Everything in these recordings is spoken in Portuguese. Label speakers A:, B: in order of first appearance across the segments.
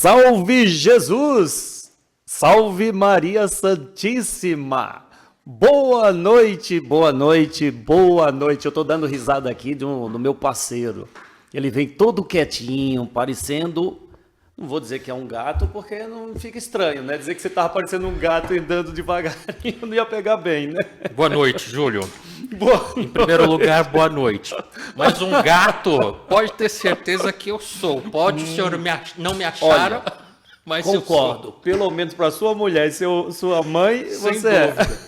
A: Salve Jesus! Salve Maria Santíssima! Boa noite, boa noite, boa noite. Eu tô dando risada aqui do meu parceiro. Ele vem todo quietinho, parecendo... Não vou dizer que é um gato, porque não fica estranho, né? Dizer que você tava parecendo um gato andando devagarinho não ia pegar bem, né?
B: Boa noite, Júlio.
A: Boa
B: Em primeiro lugar, boa noite. Mas um gato, pode ter certeza que eu sou. Pode o senhor não me achar, mas
A: Concordo.
B: eu sou.
A: Pelo menos para sua mulher e sua mãe,
B: Sem
A: você é.
B: dúvida.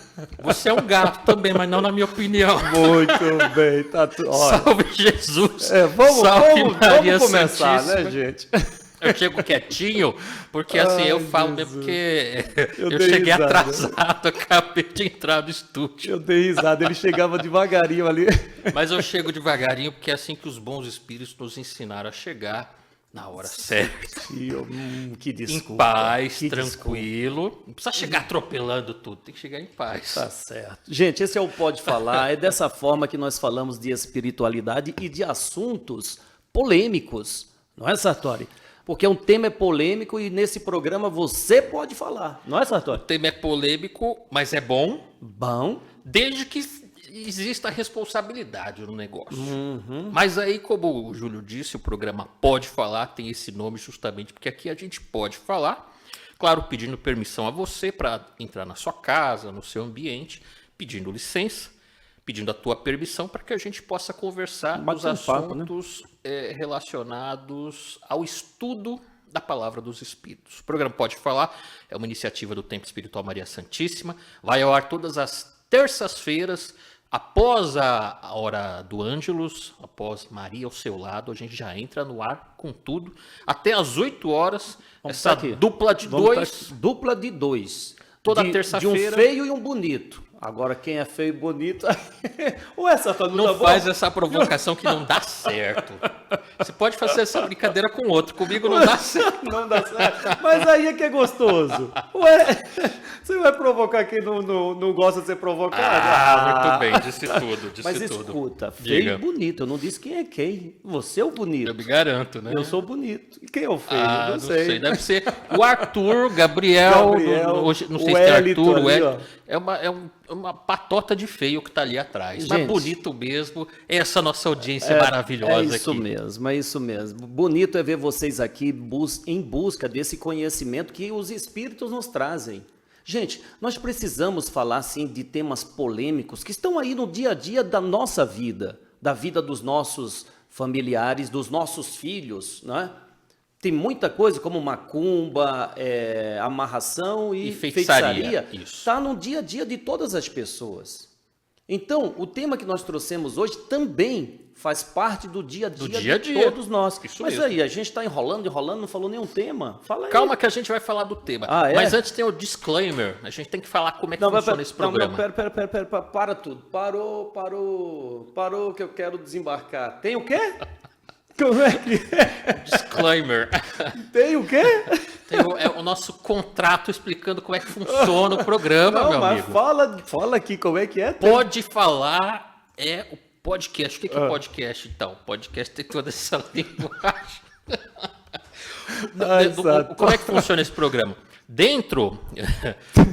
B: Você é um gato também, mas não na minha opinião.
A: Muito bem. Tá
B: Salve Jesus.
A: Vamos
B: Maria
A: começar,
B: Santíssima.
A: né, gente?
B: Eu chego quietinho, porque assim, eu falo
A: Jesus.
B: mesmo porque eu
A: dei
B: cheguei
A: risada.
B: atrasado, acabei de entrar no estúdio.
A: Eu dei risada, ele chegava devagarinho ali.
B: Mas eu chego devagarinho, porque é assim que os bons espíritos nos ensinaram a chegar na hora certa.
A: Que desculpa.
B: Em paz,
A: que
B: tranquilo. Não precisa chegar atropelando tudo, tem que chegar em paz.
A: Tá certo. Gente, esse é o Pode Falar. É dessa forma que nós falamos de espiritualidade e de assuntos polêmicos. Não é, Sartori? Porque um tema é polêmico e nesse programa você pode falar. Não é, Sartori?
B: O tema é polêmico, mas é bom,
A: Bom.
B: desde que exista responsabilidade no negócio. Mas aí, como o Júlio disse, o programa Pode Falar tem esse nome justamente porque aqui a gente pode falar, claro, pedindo permissão a você para entrar na sua casa, no seu ambiente, pedindo licença, pedindo a tua permissão para que a gente possa conversar dos assuntos relacionados ao estudo da Palavra dos Espíritos. O programa Pode Falar é uma iniciativa do Templo Espiritual Maria Santíssima, vai ao ar todas as terças-feiras, após a hora do Ângelus, após Maria ao seu lado, a gente já entra no ar com tudo, até às 8 horas, essa dupla de dois.
A: Dupla de dois.
B: Toda
A: de
B: terça-feira.
A: De um feio e um bonito. Agora, quem é feio e bonito... Ué, Sartori,
B: não
A: tá bom?
B: faz essa provocação que não dá certo. Você pode fazer essa brincadeira com outro. Comigo não dá certo.
A: Não dá certo. Mas aí é que é gostoso. Ué, você vai provocar quem não gosta de ser provocado?
B: Muito bem, disse tudo.
A: Mas escuta, feio e bonito. Eu não disse quem é quem. Você é o bonito.
B: Eu me garanto, né?
A: Eu sou bonito. E quem é o feio?
B: Não sei. Deve ser o Arthur, Gabriel hoje, não sei se é Arthur, o Hélito. É uma patota de feio que está ali atrás. Gente, mas bonito mesmo. Essa nossa audiência maravilhosa aqui.
A: É isso mesmo. Bonito é ver vocês aqui em busca desse conhecimento que os espíritos nos trazem. Gente, nós precisamos falar, sim, de temas polêmicos que estão aí no dia a dia da nossa vida, da vida dos nossos familiares, dos nossos filhos, não é? Tem muita coisa como macumba, amarração e feitiçaria. Está no dia a dia de todas as pessoas. Então, o tema que nós trouxemos hoje também faz parte do dia a dia de todos nós.
B: Isso
A: Mas
B: mesmo.
A: Aí, a gente está enrolando, não falou nenhum tema. Fala aí.
B: Calma que a gente vai falar do tema. Mas antes tem o disclaimer. A gente tem que falar como é que funciona esse programa.
A: Pera, para tudo. Parou que eu quero desembarcar. Tem o quê? Como é que é?
B: Disclaimer.
A: Tem o quê?
B: Tem o nosso contrato explicando como é que funciona o programa, meu amigo.
A: Fala aqui como é que é.
B: Pode Falar é o podcast. O que é podcast, então? Podcast tem toda essa linguagem. Como é que funciona esse programa? Dentro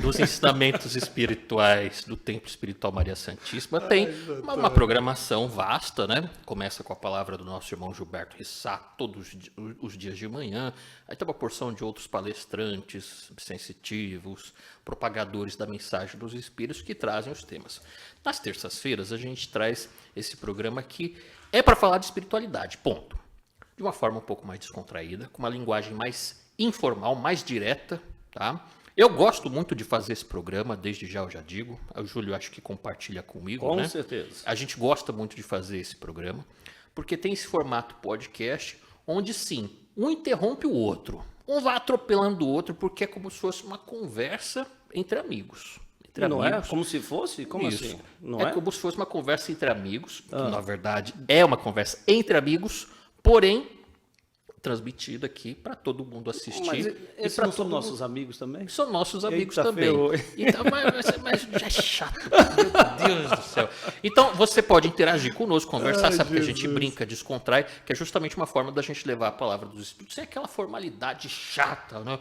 B: dos ensinamentos espirituais do Templo Espiritual Maria Santíssima, tem uma programação vasta, né? Começa com a palavra do nosso irmão Gilberto Rissá, todos os dias de manhã. Aí tem uma porção de outros palestrantes sensitivos, propagadores da mensagem dos espíritos que trazem os temas. Nas terças-feiras, a gente traz esse programa que é para falar de espiritualidade, ponto. De uma forma um pouco mais descontraída, com uma linguagem mais informal, mais direta. Tá? Eu gosto muito de fazer esse programa, desde já eu já digo. O Júlio acho que compartilha comigo.
A: Com
B: né?
A: certeza.
B: A gente gosta muito de fazer esse programa, porque tem esse formato podcast, onde sim, um interrompe o outro. Um vai atropelando o outro, porque é como se fosse uma conversa entre amigos.
A: Não é? Como se fosse? Como
B: Isso.
A: assim? Não é?
B: Como se fosse uma conversa entre amigos, que na verdade é uma conversa entre amigos, porém transmitida aqui para todo mundo assistir.
A: Mas
B: e
A: esses
B: para
A: não são
B: todo
A: nossos
B: mundo...
A: amigos também?
B: São nossos amigos
A: Eita,
B: também.
A: ferrou.
B: Então, mas já é chato. Meu Deus do céu. Então, você pode interagir conosco, conversar, sabe que a gente brinca, descontrai, que é justamente uma forma da gente levar a palavra dos Espíritos sem aquela formalidade chata, né?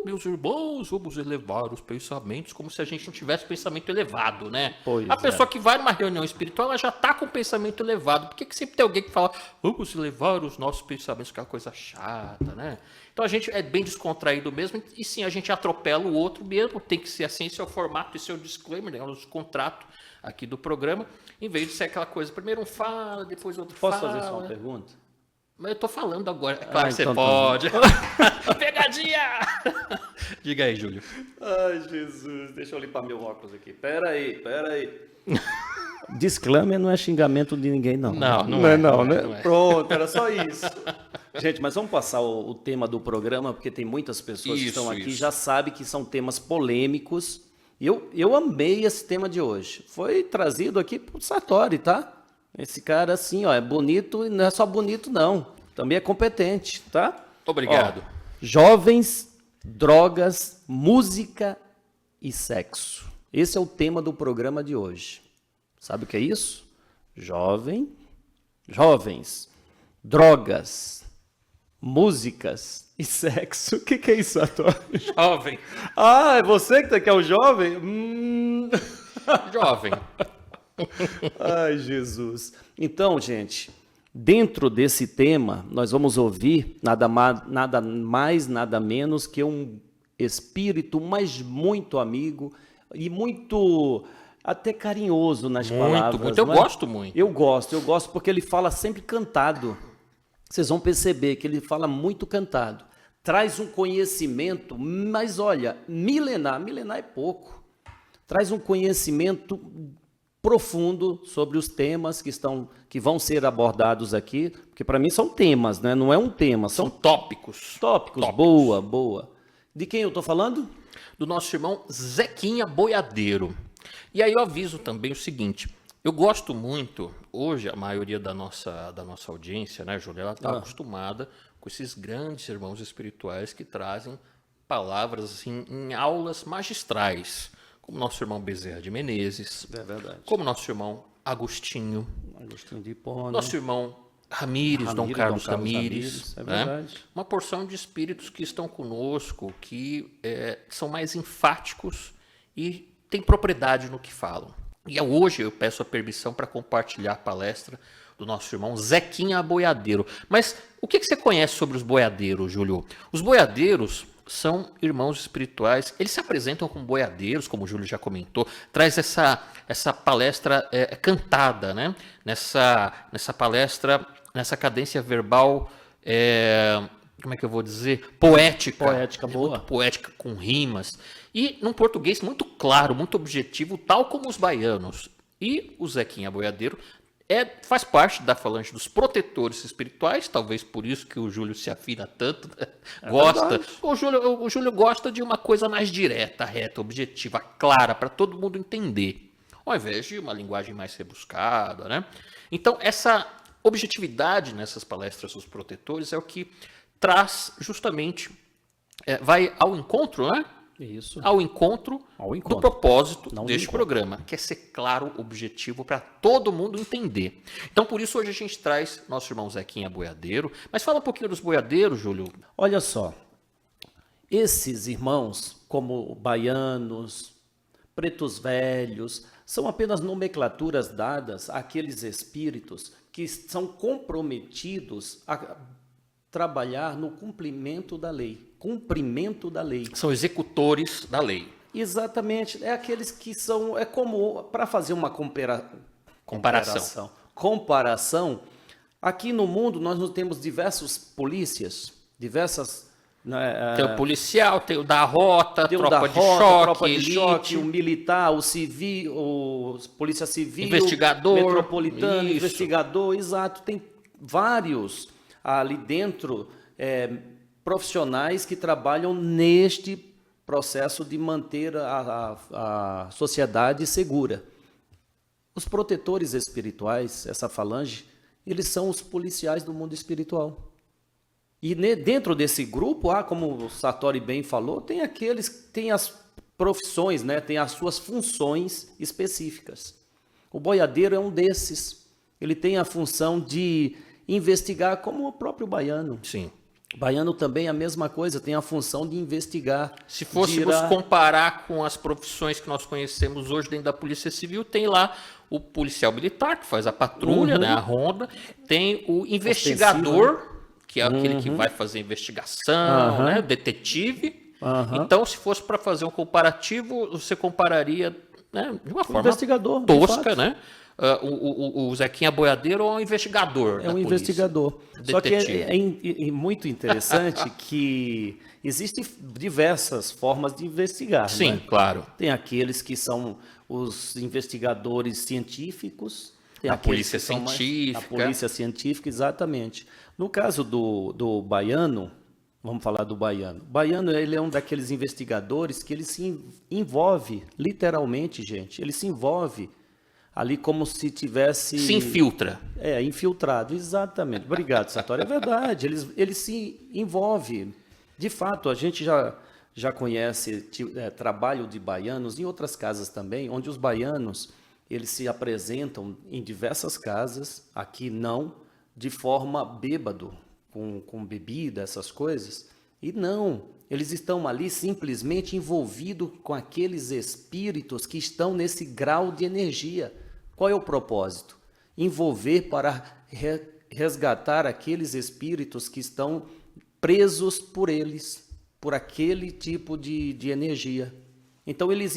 B: Meus irmãos, vamos elevar os pensamentos, como se a gente não tivesse pensamento elevado, né?
A: Pois
B: a pessoa que vai numa reunião espiritual, ela já está com o pensamento elevado. Por que sempre tem alguém que fala, vamos elevar os nossos pensamentos, que é uma coisa chata, né? Então a gente é bem descontraído mesmo, e sim, a gente atropela o outro mesmo, tem que ser assim, esse é o formato, esse é o disclaimer, né, o contrato aqui do programa, em vez de ser aquela coisa, primeiro um fala, depois outro
A: Posso
B: fala.
A: fazer só uma pergunta?
B: Mas eu tô falando agora, é claro que você
A: então
B: pode. Pegadinha! Diga aí, Júlio.
A: Ai, Jesus, deixa eu limpar meu óculos aqui. Pera aí. Disclaimer não é xingamento de ninguém, não.
B: Não é,
A: né? Pronto, era só isso. Gente, mas vamos passar o tema do programa, porque tem muitas pessoas que estão aqui já sabem que são temas polêmicos. Eu amei esse tema de hoje. Foi trazido aqui por Sartori, tá? Esse cara, assim, ó, é bonito e não é só bonito, não. Também é competente, tá?
B: Obrigado.
A: Ó, jovens, drogas, música e sexo. Esse é o tema do programa de hoje. Sabe o que é isso? Jovens, drogas, músicas e sexo. O que é isso, Sartori?
B: Jovem.
A: Ah, é você que é o jovem?
B: Jovem.
A: Ai, Jesus. Então, gente, dentro desse tema, nós vamos ouvir nada mais, nada menos que um espírito, mas muito amigo e muito até carinhoso nas palavras.
B: Muito. Eu gosto muito.
A: Eu gosto porque ele fala sempre cantado. Vocês vão perceber que ele fala muito cantado. Traz um conhecimento, mas olha, milenar é pouco. Traz um conhecimento profundo sobre os temas que vão ser abordados aqui, porque para mim são temas, né? Não é um tema,
B: São tópicos.
A: Boa. De quem eu estou falando?
B: Do nosso irmão Zequinha Boiadeiro. E aí eu aviso também o seguinte, eu gosto muito, hoje a maioria da nossa audiência, né, Júlia, ela está acostumada com esses grandes irmãos espirituais que trazem palavras assim, em aulas magistrais, como nosso irmão Bezerra de Menezes,
A: É verdade.
B: como nosso irmão Agostinho
A: de Hipona,
B: nosso irmão Ramires, Dom Carlos Ramires,
A: é
B: né?
A: verdade.
B: Uma porção de espíritos que estão conosco, que são mais enfáticos e têm propriedade no que falam. E hoje eu peço a permissão para compartilhar a palestra do nosso irmão Zequinha Boiadeiro. Mas o que você conhece sobre os boiadeiros, Júlio? Os boiadeiros são irmãos espirituais, eles se apresentam como boiadeiros, como o Júlio já comentou, traz essa palestra cantada, né? Nessa palestra, nessa cadência verbal, como é que eu vou dizer? Poética.
A: Poética, boa.
B: Muito poética, com rimas. E num português muito claro, muito objetivo, tal como os baianos. E o Zequinha Boiadeiro faz parte da falange dos protetores espirituais, talvez por isso que o Júlio se afina tanto, né? Gosta. O Júlio gosta de uma coisa mais direta, reta, objetiva, clara, para todo mundo entender, ao invés de uma linguagem mais rebuscada, né? Então, essa objetividade nessas palestras dos protetores é o que traz justamente, vai ao encontro, né?
A: Isso.
B: Ao encontro do propósito deste programa, que é ser claro, objetivo, para todo mundo entender. Então, por isso, hoje a gente traz nosso irmão Zequinha Boiadeiro. Mas fala um pouquinho dos boiadeiros, Júlio.
A: Olha só, esses irmãos, como baianos, pretos velhos, são apenas nomenclaturas dadas àqueles espíritos que são comprometidos a trabalhar no cumprimento da lei.
B: São executores da lei.
A: Exatamente. É aqueles que são... É como... Para fazer uma comparação, aqui no mundo nós não temos diversas polícias, diversas...
B: Tem o policial, tem o da rota, tropa de choque,
A: o militar, o civil, o polícia civil,
B: investigador,
A: metropolitano, investigador, exato. Tem vários ali dentro... profissionais que trabalham neste processo de manter a sociedade segura. Os protetores espirituais, essa falange, eles são os policiais do mundo espiritual. E dentro desse grupo, como o Sartori bem falou, tem aqueles que têm as profissões, né? Tem as suas funções específicas. O boiadeiro é um desses. Ele tem a função de investigar, como o próprio baiano.
B: Sim.
A: O baiano também é a mesma coisa, tem a função de investigar.
B: Se fôssemos comparar com as profissões que nós conhecemos hoje dentro da Polícia Civil, tem lá o policial militar, que faz a patrulha, né, a ronda, tem o investigador, que é aquele que vai fazer a investigação, né, o detetive. Então, se fosse para fazer um comparativo, você compararia, né, de uma forma
A: investigador,
B: tosca, né? O Zequinha Boiadeiro é um investigador.
A: É um investigador. Só que é muito interessante que existem diversas formas de investigar.
B: Sim,
A: né?
B: Claro.
A: Tem aqueles que são os investigadores científicos. Tem
B: a polícia científica.
A: A polícia científica, exatamente. No caso do baiano, vamos falar do baiano. O baiano, ele é um daqueles investigadores que ele se envolve, literalmente, gente, ele se envolve ali como se tivesse...
B: Se infiltra.
A: Infiltrado, exatamente. Obrigado, Sartori. É verdade, ele se envolve. De fato, a gente já conhece trabalho de baianos em outras casas também, onde os baianos eles se apresentam em diversas casas, aqui não, de forma bêbado, com bebida, essas coisas. E não, eles estão ali simplesmente envolvidos com aqueles espíritos que estão nesse grau de energia. Qual é o propósito? Envolver para resgatar aqueles espíritos que estão presos por eles, por aquele tipo de energia. Então ele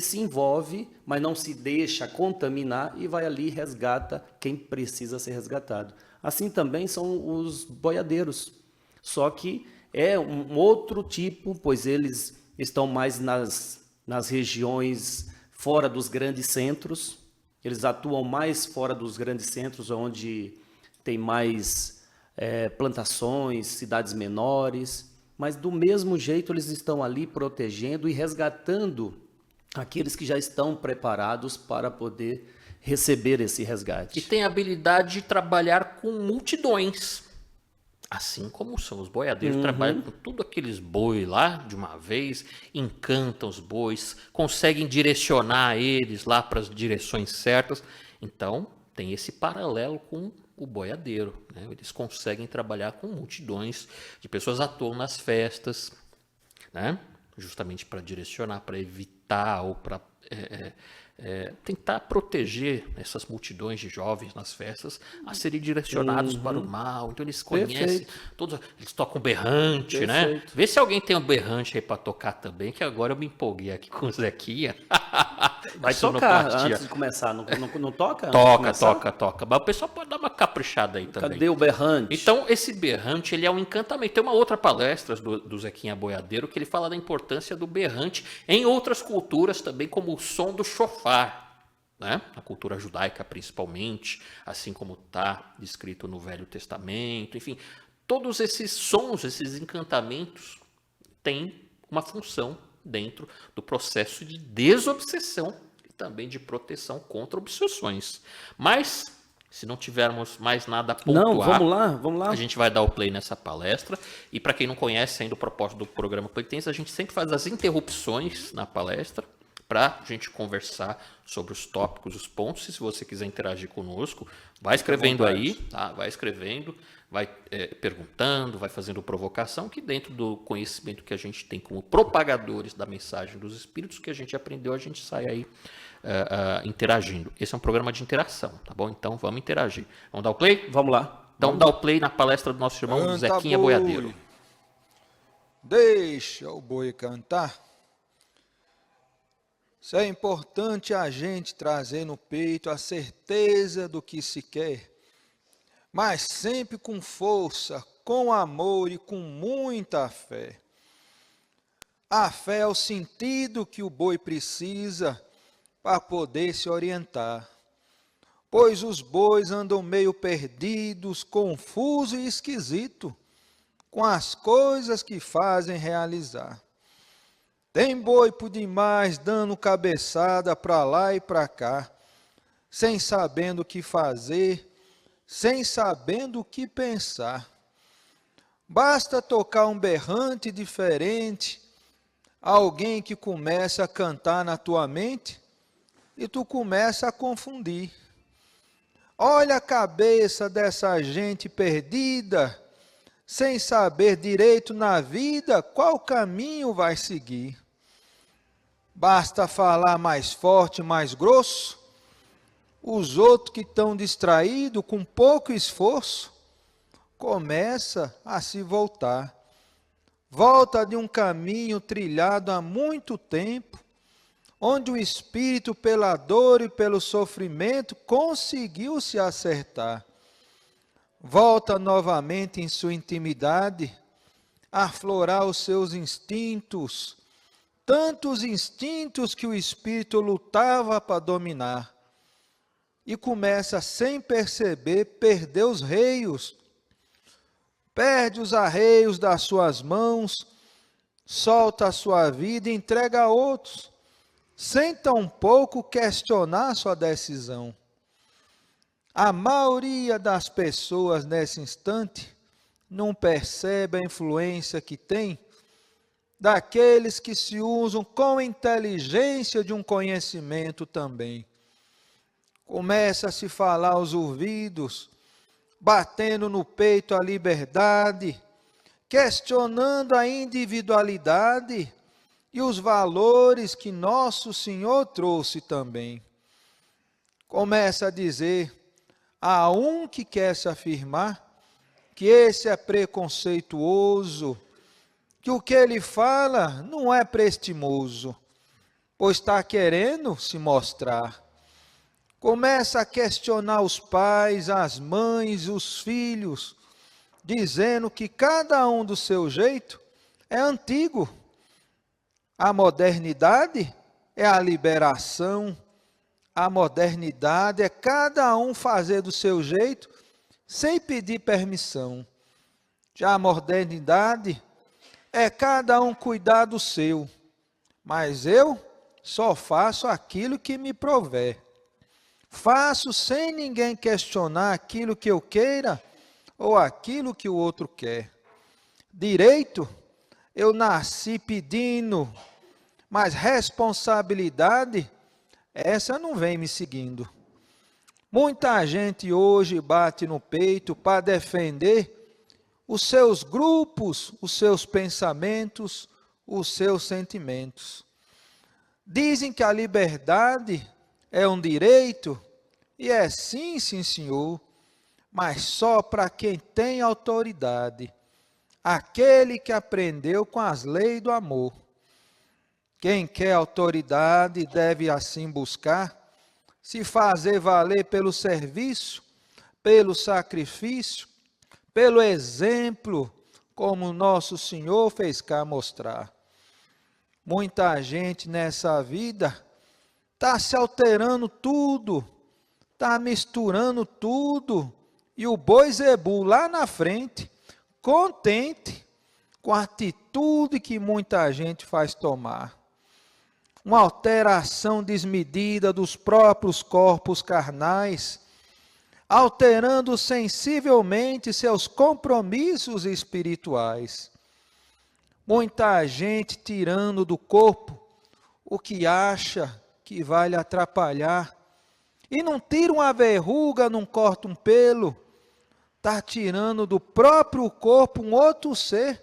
A: se envolve, mas não se deixa contaminar e vai ali e resgata quem precisa ser resgatado. Assim também são os boiadeiros, só que é um outro tipo, pois eles estão mais nas regiões fora dos grandes centros. Eles atuam mais fora dos grandes centros, onde tem mais plantações, cidades menores, mas do mesmo jeito eles estão ali protegendo e resgatando aqueles que já estão preparados para poder receber esse resgate.
B: E tem a habilidade de trabalhar com multidões, assim como são os boiadeiros, trabalham com tudo aqueles bois lá de uma vez, encantam os bois, conseguem direcionar eles lá para as direções certas. Então, tem esse paralelo com o boiadeiro, né? Eles conseguem trabalhar com multidões de pessoas, atuam nas festas, né? Justamente para direcionar, para evitar ou para tentar proteger essas multidões de jovens nas festas a serem direcionados para o mal. Então eles conhecem todos, eles tocam berrante, né? Vê se alguém tem um berrante aí para tocar também, que agora eu me empolguei aqui com o Zequinha.
A: Vai tocar antes de começar, não toca?
B: Toca. Mas o pessoal pode dar uma caprichada aí também.
A: Cadê o berrante?
B: Então, esse berrante, ele é um encantamento. Tem uma outra palestra do Zequinha Boiadeiro que ele fala da importância do berrante em outras culturas também, como o som do chofar, né? Na cultura judaica principalmente, assim como está descrito no Velho Testamento. Enfim, todos esses sons, esses encantamentos têm uma função dentro do processo de desobsessão e também de proteção contra obsessões. Mas, se não tivermos mais nada a pontuar,
A: vamos lá.
B: A gente vai dar o play nessa palestra. E para quem não conhece ainda o propósito do programa Playtense, a gente sempre faz as interrupções na palestra para a gente conversar sobre os tópicos, os pontos. E se você quiser interagir conosco, vai escrevendo aí, tá? Vai escrevendo, vai perguntando, vai fazendo provocação, que dentro do conhecimento que a gente tem como propagadores da mensagem dos espíritos, que a gente aprendeu, a gente sai aí interagindo. Esse é um programa de interação, tá bom? Então vamos interagir. Vamos dar o play?
A: Vamos lá.
B: Então dá o play na palestra do nosso irmão Zequinha Boiadeiro.
C: Deixa o boi cantar. Isso é importante a gente trazer no peito a certeza do que se quer, mas sempre com força, com amor e com muita fé. A fé é o sentido que o boi precisa para poder se orientar, pois os bois andam meio perdidos, confusos e esquisitos com as coisas que fazem realizar. Tem boi por demais dando cabeçada para lá e para cá, sem sabendo o que fazer, sem sabendo o que pensar. Basta tocar um berrante diferente, alguém que começa a cantar na tua mente, e tu começa a confundir. Olha a cabeça dessa gente perdida, sem saber direito na vida qual caminho vai seguir. Basta falar mais forte, mais grosso, os outros que estão distraídos, com pouco esforço, começa a se voltar. Volta de um caminho trilhado há muito tempo, onde o espírito, pela dor e pelo sofrimento, conseguiu se acertar. Volta novamente em sua intimidade, a aflorar os seus instintos, tantos instintos que o espírito lutava para dominar. E começa, sem perceber, perder os reios, perde os arreios das suas mãos, solta a sua vida e entrega a outros, sem tampouco questionar sua decisão. A maioria das pessoas nesse instante não percebe a influência que tem daqueles que se usam com inteligência de um conhecimento também. Começa a se falar aos ouvidos, batendo no peito a liberdade, questionando a individualidade e os valores que nosso Senhor trouxe também. Começa a dizer a um que quer se afirmar que esse é preconceituoso, que o que ele fala não é prestimoso, pois está querendo se mostrar. Começa a questionar os pais, as mães, os filhos, dizendo que cada um do seu jeito é antigo. A modernidade é a liberação, a modernidade é cada um fazer do seu jeito, sem pedir permissão. Já a modernidade é cada um cuidar do seu, mas eu só faço aquilo que me prover. Faço sem ninguém questionar aquilo que eu queira ou aquilo que o outro quer. Direito, eu nasci pedindo, mas responsabilidade, essa não vem me seguindo. Muita gente hoje bate no peito para defender os seus grupos, os seus pensamentos, os seus sentimentos. Dizem que a liberdade é um direito, e é sim, sim, senhor, mas só para quem tem autoridade, aquele que aprendeu com as leis do amor. Quem quer autoridade deve assim buscar se fazer valer pelo serviço, pelo sacrifício, pelo exemplo, como nosso Senhor fez cá mostrar. Muita gente nessa vida está se alterando tudo, está misturando tudo, e o boi zebu lá na frente, contente com a atitude que muita gente faz tomar. Uma alteração desmedida dos próprios corpos carnais, alterando sensivelmente seus compromissos espirituais. Muita gente tirando do corpo o que acha que vai lhe atrapalhar, e não tira uma verruga, não corta um pelo, está tirando do próprio corpo um outro ser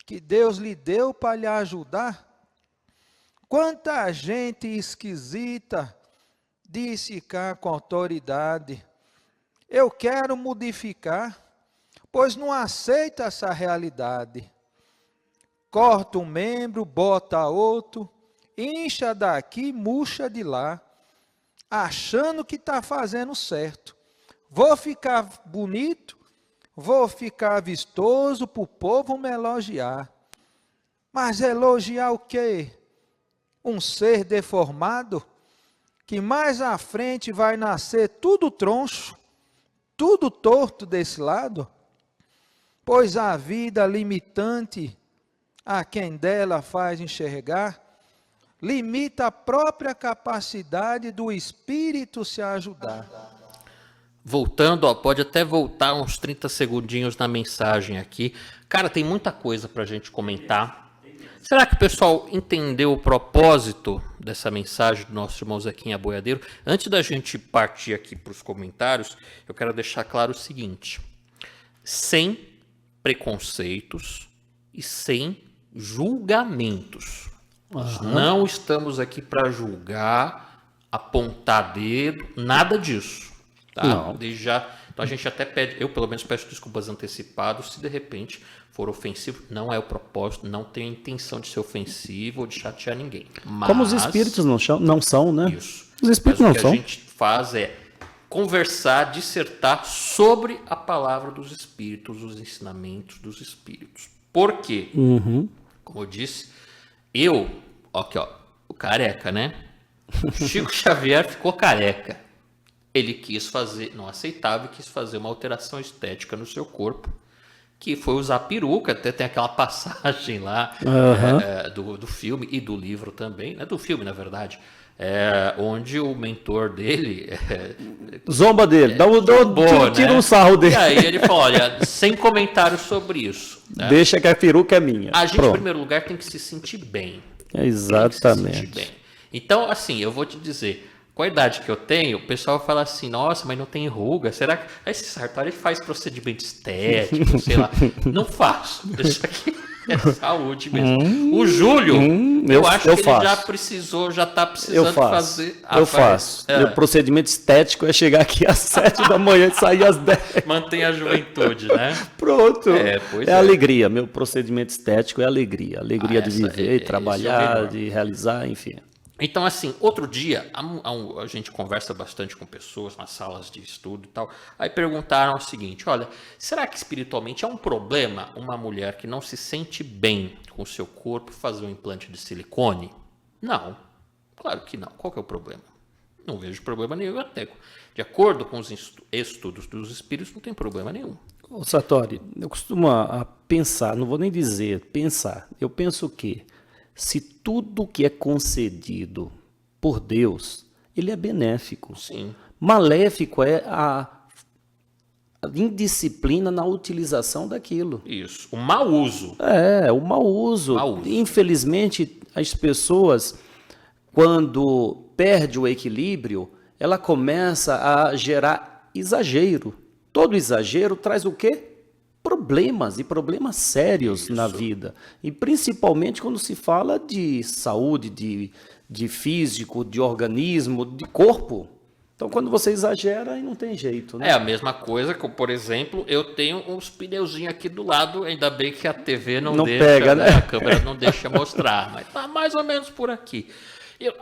C: que Deus lhe deu para lhe ajudar. Quanta gente esquisita disse cá com autoridade: eu quero modificar, pois não aceita essa realidade. Corta um membro, bota outro, incha daqui, murcha de lá, achando que está fazendo certo. Vou ficar bonito, vou ficar vistoso para o povo me elogiar. Mas elogiar o quê? Um ser deformado, que mais à frente vai nascer tudo troncho, tudo torto desse lado? Pois a vida limitante a quem dela faz enxergar, limita a própria capacidade do espírito se ajudar.
B: voltando, ó, pode até voltar uns 30 segundinhos na mensagem aqui. Cara, tem muita coisa pra gente comentar. Será que o pessoal entendeu o propósito dessa mensagem do nosso irmão Zequinha Boiadeiro? Antes da gente partir aqui para os comentários, eu quero deixar claro o seguinte: sem preconceitos e sem julgamentos. Nós não estamos aqui para julgar, apontar dedo, nada disso. Tá?
A: Não.
B: Desde já, então a gente até pede, eu pelo menos peço desculpas antecipadas se de repente for ofensivo. Não é o propósito, não tem a intenção de ser ofensivo ou de chatear ninguém. Mas,
A: Como os espíritos não são, né?
B: Isso.
A: Os espíritos
B: Mas
A: não
B: o que
A: são.
B: a gente faz é conversar, dissertar sobre a palavra dos espíritos, os ensinamentos dos espíritos. Por quê? Como eu disse, aqui ó, o careca, né? Chico Xavier ficou careca. Ele quis fazer, não aceitava, e quis fazer uma alteração estética no seu corpo, que foi usar peruca. Até tem aquela passagem lá do filme e do livro também, né? Do filme, na verdade, onde o mentor dele
A: Zomba dele, tira
B: né?
A: um sarro dele.
B: E aí ele falou, olha, sem comentários sobre isso, né?
A: Deixa que a peruca é minha.
B: A gente, em
A: Pronto.
B: primeiro lugar, tem que se sentir bem.
A: Exatamente.
B: Tem que se sentir bem. Então, assim, eu vou te dizer, com a idade que eu tenho, o pessoal fala assim, nossa, mas não tem ruga, será que... Aí esse Sartori faz procedimento estético, sei lá. Não faço, isso aqui é saúde mesmo. O Júlio, eu acho que ele já precisou, já está precisando fazer...
A: Eu faço. Meu procedimento estético é chegar aqui às 7 da manhã e sair às 10.
B: Mantém a juventude, né?
A: Pronto.
B: Pois
A: alegria. Meu procedimento estético é alegria. Alegria de viver,
B: esse
A: trabalhar, de realizar, enfim.
B: Então, assim, outro dia, a gente conversa bastante com pessoas nas salas de estudo e tal, aí perguntaram o seguinte, olha, será que espiritualmente é um problema uma mulher que não se sente bem com o seu corpo fazer um implante de silicone? Não, claro que não. Qual que é o problema? Não vejo problema nenhum, até de acordo com os estudos dos espíritos, não tem problema nenhum.
A: Ô, Sartori, eu costumo pensar, não vou nem dizer, pensar, eu penso que se tudo que é concedido por Deus, ele é benéfico.
B: Sim.
A: Maléfico é a indisciplina na utilização daquilo.
B: Isso, o mau uso.
A: O mau uso. Infelizmente, as pessoas, quando perde o equilíbrio, ela começa a gerar exagero. Todo exagero traz o quê? Problemas e problemas sérios na vida. E principalmente quando se fala de saúde, de físico, de organismo, de corpo. Então, quando você exagera, aí não tem jeito, né?
B: É a mesma coisa que, por exemplo, eu tenho uns pneuzinhos aqui do lado, ainda bem que a TV não deixa,
A: pega, né?
B: A câmera não deixa mostrar, mas tá mais ou menos por aqui.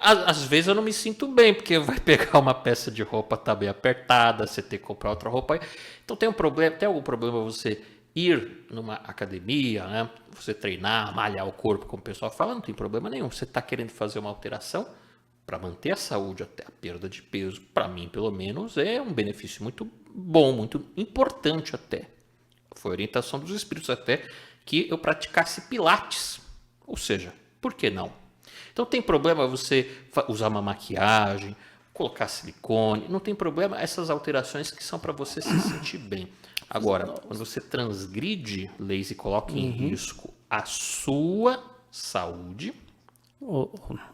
B: Às vezes eu não me sinto bem, porque vai pegar uma peça de roupa, tá bem apertada, você tem que comprar outra roupa. Então tem algum problema você ir numa academia, né? Você treinar, malhar o corpo, como o pessoal fala, não tem problema nenhum. Você está querendo fazer uma alteração para manter a saúde até a perda de peso, para mim, pelo menos, é um benefício muito bom, muito importante até. Foi a orientação dos espíritos até que eu praticasse pilates. Ou seja, por que não? Então tem problema você usar uma maquiagem, colocar silicone, não tem problema essas alterações que são para você se sentir bem. Agora, quando você transgride leis e coloca em risco a sua saúde,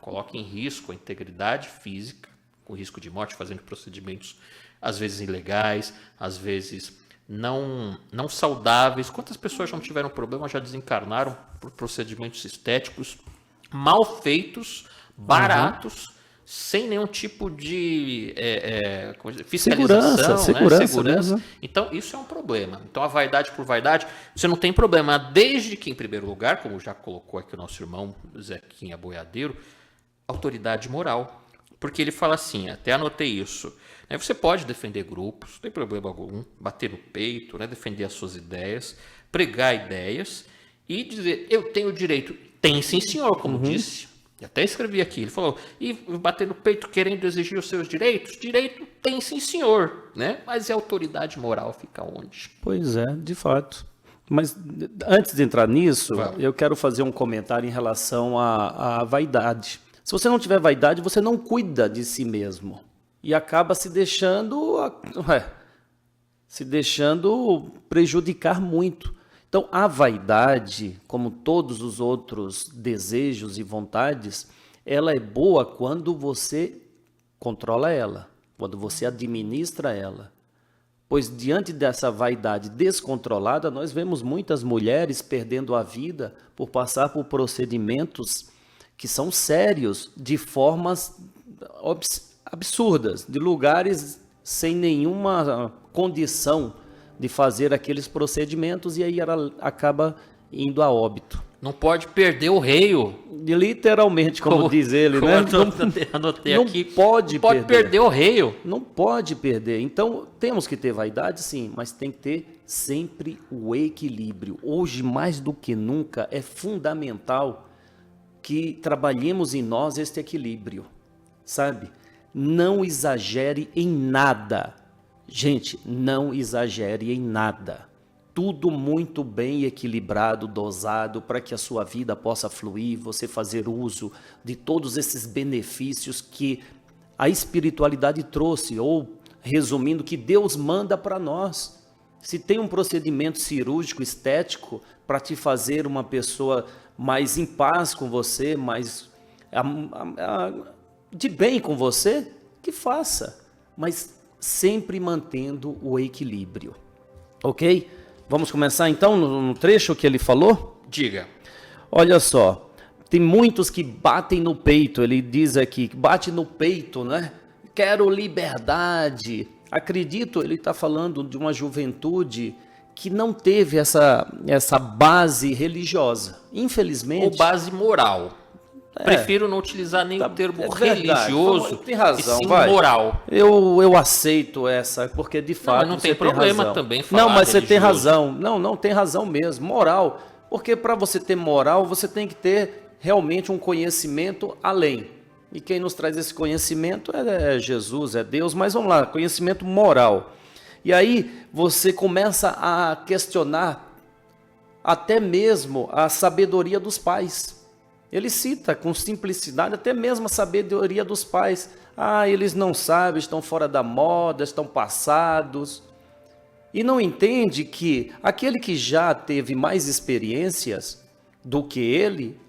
B: coloca em risco a integridade física, com risco de morte, fazendo procedimentos às vezes ilegais, às vezes não saudáveis. Quantas pessoas já não tiveram problema, já desencarnaram por procedimentos estéticos mal feitos, baratos, sem nenhum tipo de fiscalização, segurança.
A: Né?
B: Então, isso é um problema. Então, a vaidade por vaidade, você não tem problema, desde que, em primeiro lugar, como já colocou aqui o nosso irmão Zequinha Boiadeiro, autoridade moral. Porque ele fala assim, até anotei isso, né? Você pode defender grupos, não tem problema algum, bater no peito, né? Defender as suas ideias, pregar ideias e dizer, eu tenho direito. Tem sim, senhor, como disse. E até escrevi aqui, ele falou, e bater no peito querendo exigir os seus direitos? Direito tem sim, senhor, né? Mas a autoridade moral fica onde?
A: Pois é, de fato. Mas antes de entrar nisso, eu quero fazer um comentário em relação à vaidade. Se você não tiver vaidade, você não cuida de si mesmo. E acaba se deixando se deixando prejudicar muito. Então, a vaidade, como todos os outros desejos e vontades, ela é boa quando você controla ela, quando você administra ela. Pois diante dessa vaidade descontrolada, nós vemos muitas mulheres perdendo a vida por passar por procedimentos que são sérios, de formas absurdas, de lugares sem nenhuma condição de fazer aqueles procedimentos, e aí ela acaba indo a óbito.
B: Não pode perder o reio.
A: Literalmente, como diz ele, né?
B: Anotei
A: não
B: aqui.
A: Pode
B: não pode perder o reio.
A: Não pode perder. Então, temos que ter vaidade, sim, mas tem que ter sempre o equilíbrio. Hoje, mais do que nunca, é fundamental que trabalhemos em nós este equilíbrio, sabe? Não exagere em nada. Gente, não exagere em nada. Tudo muito bem equilibrado, dosado, para que a sua vida possa fluir, você fazer uso de todos esses benefícios que a espiritualidade trouxe, ou, resumindo, que Deus manda para nós. Se tem um procedimento cirúrgico, estético, para te fazer uma pessoa mais em paz com você, mais de bem com você, que faça, mas sempre mantendo o equilíbrio, ok? Vamos começar então no trecho que ele falou?
B: Diga.
A: Olha só, tem muitos que batem no peito, ele diz aqui, bate no peito, né? Quero liberdade. Acredito, ele está falando de uma juventude que não teve essa base religiosa, infelizmente.
B: Ou base moral. Prefiro não utilizar nem o termo religioso,
A: tem razão,
B: e sim moral.
A: Eu aceito essa, porque de fato
B: não tem problema também falar
A: não, mas
B: religioso.
A: Você tem razão. Não tem razão mesmo. Moral, porque para você ter moral, você tem que ter realmente um conhecimento além. E quem nos traz esse conhecimento é Jesus, é Deus, mas vamos lá, conhecimento moral. E aí você começa a questionar até mesmo a sabedoria dos pais. Ele cita com simplicidade até mesmo a sabedoria dos pais. Eles não sabem, estão fora da moda, estão passados. E não entende que aquele que já teve mais experiências do que ele,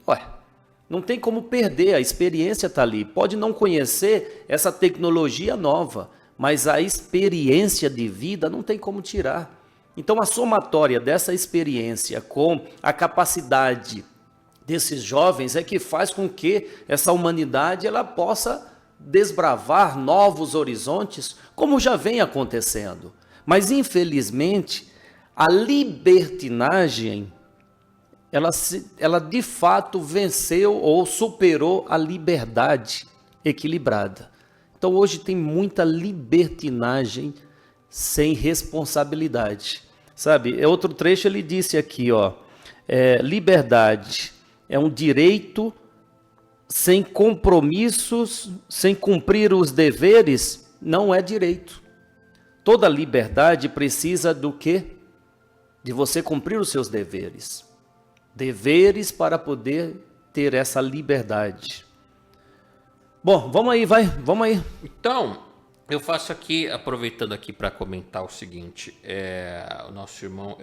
A: não tem como perder, a experiência está ali. Pode não conhecer essa tecnologia nova, mas a experiência de vida não tem como tirar. Então a somatória dessa experiência com a capacidade desses jovens é que faz com que essa humanidade ela possa desbravar novos horizontes, como já vem acontecendo. Mas, infelizmente, a libertinagem, ela de fato venceu ou superou a liberdade equilibrada. Então, hoje tem muita libertinagem sem responsabilidade. Sabe, outro trecho ele disse aqui, liberdade é um direito sem compromissos, sem cumprir os deveres, não é direito. Toda liberdade precisa do quê? De você cumprir os seus deveres. Deveres para poder ter essa liberdade. Bom, vamos aí.
B: Então, eu faço aqui, aproveitando aqui para comentar o seguinte, o nosso irmão...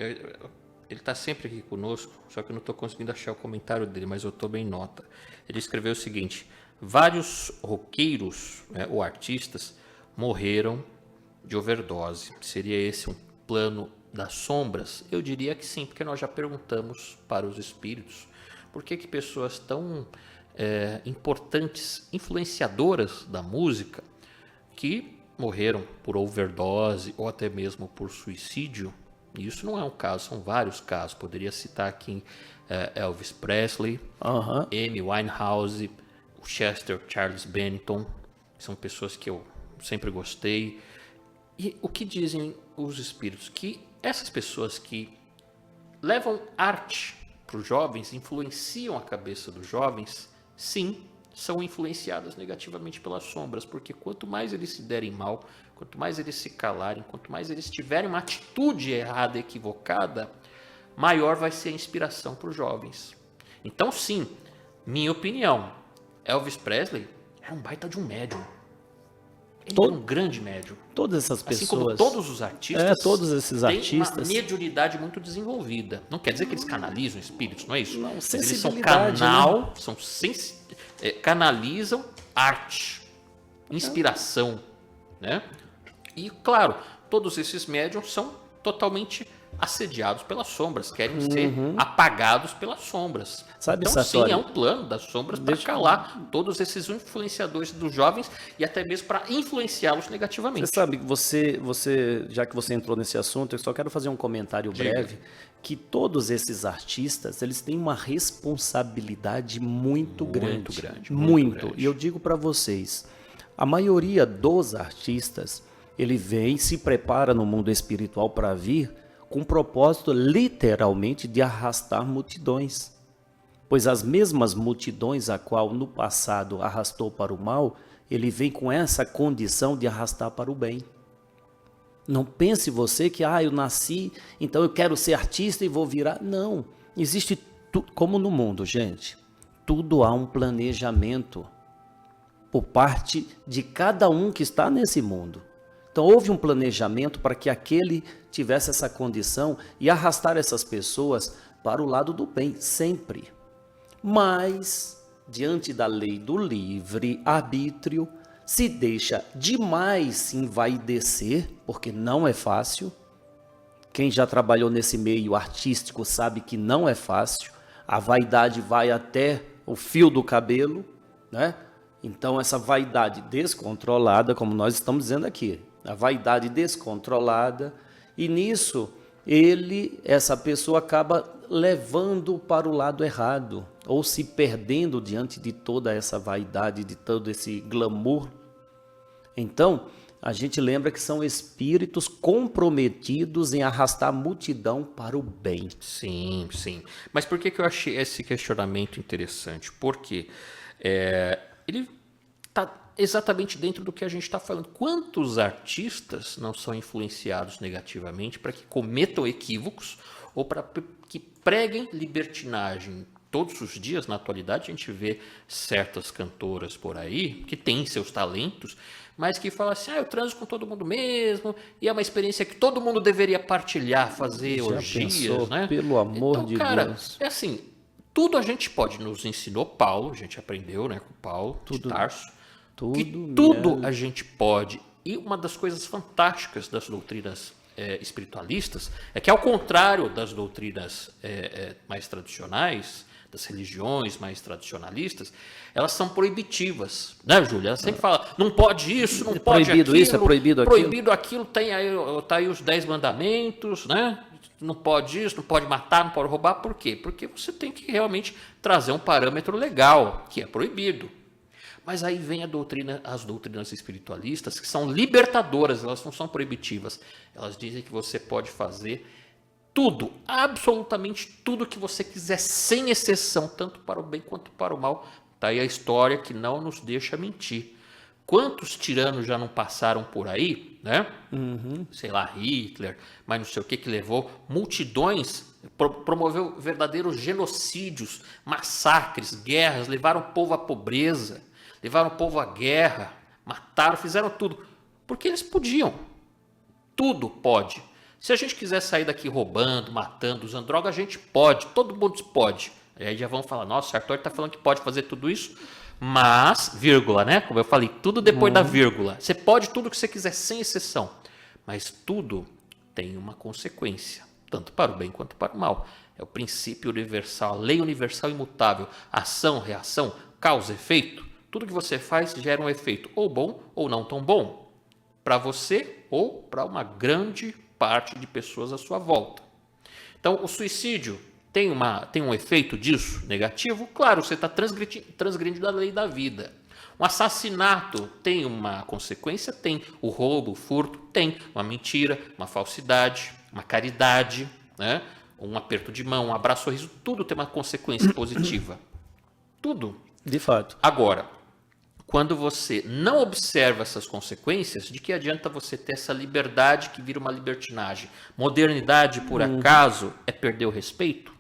B: Ele está sempre aqui conosco, só que eu não estou conseguindo achar o comentário dele, mas eu estou bem nota. Ele escreveu o seguinte: vários roqueiros, ou artistas, morreram de overdose. Seria esse um plano das sombras? Eu diria que sim, porque nós já perguntamos para os espíritos por que pessoas tão importantes, influenciadoras da música, que morreram por overdose ou até mesmo por suicídio. Isso não é um caso, são vários casos. Poderia citar aqui Elvis Presley, Amy Winehouse, o Chester Charles Bennington. São pessoas que eu sempre gostei. E o que dizem os espíritos? Que essas pessoas que levam arte para os jovens, influenciam a cabeça dos jovens, sim, são influenciadas negativamente pelas sombras. Porque quanto mais eles se derem mal, quanto mais eles se calarem, quanto mais eles tiverem uma atitude errada, equivocada, maior vai ser a inspiração para os jovens. Então, sim, minha opinião, Elvis Presley era um baita de um médium. Ele era um grande médium.
A: Todas essas pessoas.
B: Assim como todos os artistas.
A: Todos esses artistas.
B: Têm uma mediunidade muito desenvolvida. Não quer dizer que eles canalizam espíritos, não é isso?
A: Não,
B: mas eles são
A: sensibilidade,
B: canal,
A: né?
B: Canalizam arte, inspiração, né? E claro, todos esses médiums são totalmente assediados pelas sombras, querem ser apagados pelas sombras.
A: Sabe,
B: então
A: Sartori,
B: sim, é um plano das sombras para calar todos esses influenciadores dos jovens e até mesmo para influenciá-los negativamente.
A: Você sabe, já que você entrou nesse assunto, eu só quero fazer um comentário breve, que todos esses artistas, eles têm uma responsabilidade muito grande. Muito. E eu digo para vocês, a maioria dos artistas, ele vem, se prepara no mundo espiritual para vir, com o propósito literalmente de arrastar multidões. Pois as mesmas multidões a qual no passado arrastou para o mal, ele vem com essa condição de arrastar para o bem. Não pense você que, eu nasci, então eu quero ser artista e vou virar. Não, existe tudo, como no mundo, gente, tudo há um planejamento por parte de cada um que está nesse mundo. Então houve um planejamento para que aquele tivesse essa condição e arrastar essas pessoas para o lado do bem, sempre. Mas, diante da lei do livre-arbítrio, se deixa demais se envaidecer, porque não é fácil. Quem já trabalhou nesse meio artístico sabe que não é fácil. A vaidade vai até o fio do cabelo, né? Então essa vaidade descontrolada, como nós estamos dizendo aqui, a vaidade descontrolada, e nisso essa pessoa acaba levando para o lado errado, ou se perdendo diante de toda essa vaidade, de todo esse glamour. Então, a gente lembra que são espíritos comprometidos em arrastar a multidão para o bem.
B: Sim, sim. Mas por que eu achei esse questionamento interessante? Porque ele está exatamente dentro do que a gente está falando. Quantos artistas não são influenciados negativamente para que cometam equívocos ou para que preguem libertinagem? Todos os dias, na atualidade, a gente vê certas cantoras por aí que têm seus talentos, mas que falam assim, eu transo com todo mundo mesmo, e é uma experiência que todo mundo deveria partilhar, fazer orgias, né?
A: Pelo amor de Deus.
B: É assim, tudo a gente pode, nos ensinou Paulo, a gente aprendeu, né, com Paulo de Tarso, tudo a gente pode. E uma das coisas fantásticas das doutrinas espiritualistas é que, ao contrário das doutrinas mais tradicionais, das religiões mais tradicionalistas, elas são proibitivas, né, Júlia? Ela sempre fala, não pode isso, não pode
A: proibido
B: aquilo.
A: Isso, é proibido aquilo.
B: Proibido aquilo, tá aí os 10 mandamentos, né? Não pode isso, não pode matar, não pode roubar. Por quê? Porque você tem que realmente trazer um parâmetro legal, que é proibido. Mas aí vem as doutrinas espiritualistas, que são libertadoras, elas não são proibitivas. Elas dizem que você pode fazer tudo, absolutamente tudo que você quiser, sem exceção, tanto para o bem quanto para o mal. Está aí a história que não nos deixa mentir. Quantos tiranos já não passaram por aí, né? Sei lá, Hitler, mas não sei o que levou multidões, promoveu verdadeiros genocídios, massacres, guerras, levaram o povo à pobreza, levaram o povo à guerra, mataram, fizeram tudo, porque eles podiam. Tudo pode. Se a gente quiser sair daqui roubando, matando, usando droga, a gente pode, todo mundo pode. E aí já vão falar, nossa, o Sartori está falando que pode fazer tudo isso, mas, vírgula, né? Como eu falei, tudo depois da vírgula. Você pode tudo que você quiser, sem exceção. Mas tudo tem uma consequência, tanto para o bem quanto para o mal. É o princípio universal, a lei universal imutável. Ação, reação, causa, efeito. Tudo que você faz gera um efeito ou bom ou não tão bom. Para você ou para uma grande parte de pessoas à sua volta. Então, o suicídio tem um efeito disso negativo? Claro, você está transgredindo a lei da vida. Um assassinato tem uma consequência? Tem. O roubo, o furto? Tem. Uma mentira, uma falsidade, uma caridade, né? Um aperto de mão, um abraço, sorriso, tudo tem uma consequência positiva. Tudo.
A: De fato.
B: Agora, quando você não observa essas consequências, de que adianta você ter essa liberdade que vira uma libertinagem? Modernidade, por acaso, é perder o respeito?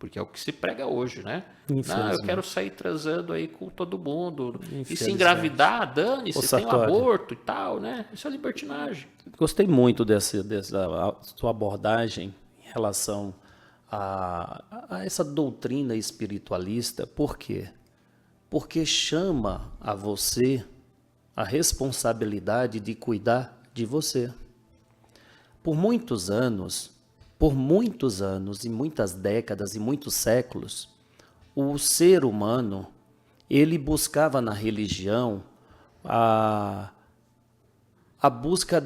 B: porque é o que se prega hoje, né? Eu quero sair transando aí com todo mundo. E se engravidar, dane-se, tem um aborto e tal, né? Isso é libertinagem.
A: Gostei muito dessa sua abordagem em relação a essa doutrina espiritualista. Por quê? Porque chama a você a responsabilidade de cuidar de você. Por muitos anos e muitas décadas e muitos séculos, o ser humano, ele buscava na religião a busca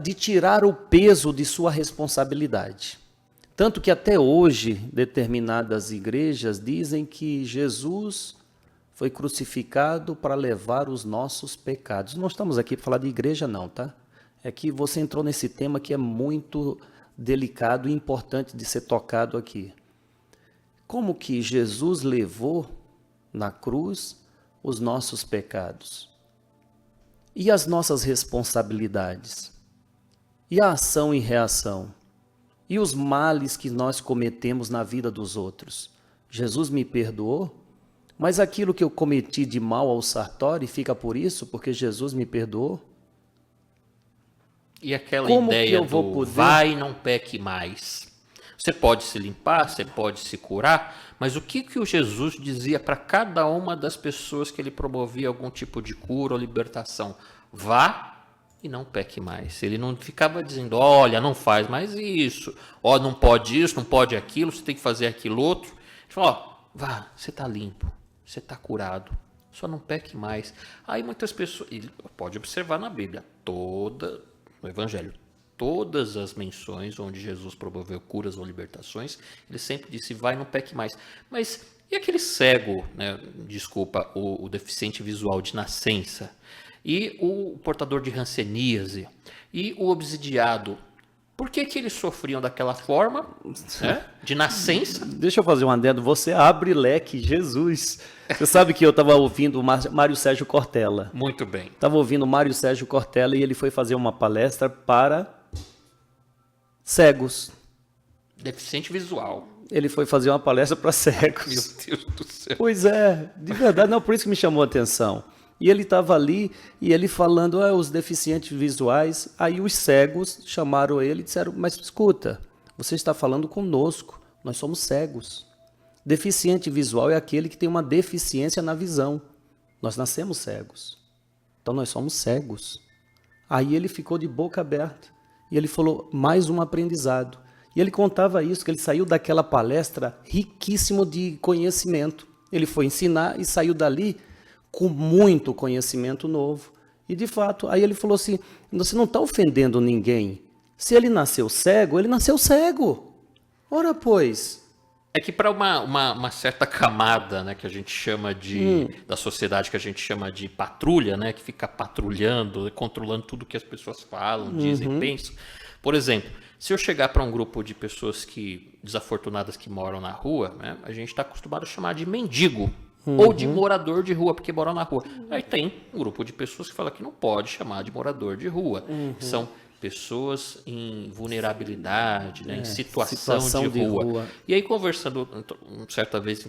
A: de tirar o peso de sua responsabilidade. Tanto que até hoje, determinadas igrejas dizem que Jesus foi crucificado para levar os nossos pecados. Não estamos aqui para falar de igreja não, tá? É que você entrou nesse tema que é muito delicado e importante de ser tocado aqui. Como que Jesus levou na cruz os nossos pecados? E as nossas responsabilidades? E a ação e reação? E os males que nós cometemos na vida dos outros? Jesus me perdoou? Mas aquilo que eu cometi de mal ao Sartori fica por isso, porque Jesus me perdoou?
B: E aquela ideia do vai e não peque mais. Você pode se limpar, você pode se curar, mas o que o Jesus dizia para cada uma das pessoas que ele promovia algum tipo de cura ou libertação? Vá e não peque mais. Ele não ficava dizendo, olha, não faz mais isso, ó, não pode isso, não pode aquilo, você tem que fazer aquilo outro. Ele falou, ó, vá, você está limpo, você está curado, só não peque mais. Aí muitas pessoas, e pode observar na Bíblia, no Evangelho, todas as menções onde Jesus promoveu curas ou libertações, ele sempre disse, vai, não peque mais. Mas e aquele cego, né, desculpa, o deficiente visual de nascença, e o portador de hanseníase, e o obsidiado, por que eles sofriam daquela forma, né, de nascença?
A: Deixa eu fazer um adendo, você abre leque, Jesus. Você sabe que eu estava ouvindo o Mário Sérgio Cortella.
B: Muito bem.
A: Estava ouvindo o Mário Sérgio Cortella e ele foi fazer uma palestra para cegos.
B: Deficiente visual.
A: Ele foi fazer uma palestra para cegos.
B: Meu Deus do céu.
A: Pois é, de verdade, não, por isso que me chamou a atenção. E ele estava ali e ele falando, os deficientes visuais, aí os cegos chamaram ele e disseram, mas escuta, você está falando conosco, nós somos cegos. Deficiente visual é aquele que tem uma deficiência na visão. Nós nascemos cegos. Então nós somos cegos. Aí ele ficou de boca aberta. E ele falou, mais um aprendizado. E ele contava isso, que ele saiu daquela palestra riquíssimo de conhecimento. Ele foi ensinar e saiu dali com muito conhecimento novo. E de fato, aí ele falou assim, você não está ofendendo ninguém. Se ele nasceu cego, ele nasceu cego. Ora, pois...
B: É que para uma certa camada, né, que a gente chama da sociedade, que a gente chama de patrulha, né, que fica patrulhando, controlando tudo que as pessoas falam, dizem, pensam. Por exemplo, se eu chegar para um grupo de pessoas desafortunadas que moram na rua, né, a gente está acostumado a chamar de mendigo ou de morador de rua, porque moram na rua. Aí tem um grupo de pessoas que fala que não pode chamar de morador de rua. São pessoas em vulnerabilidade, né, em situação de rua. E aí conversando, certa vez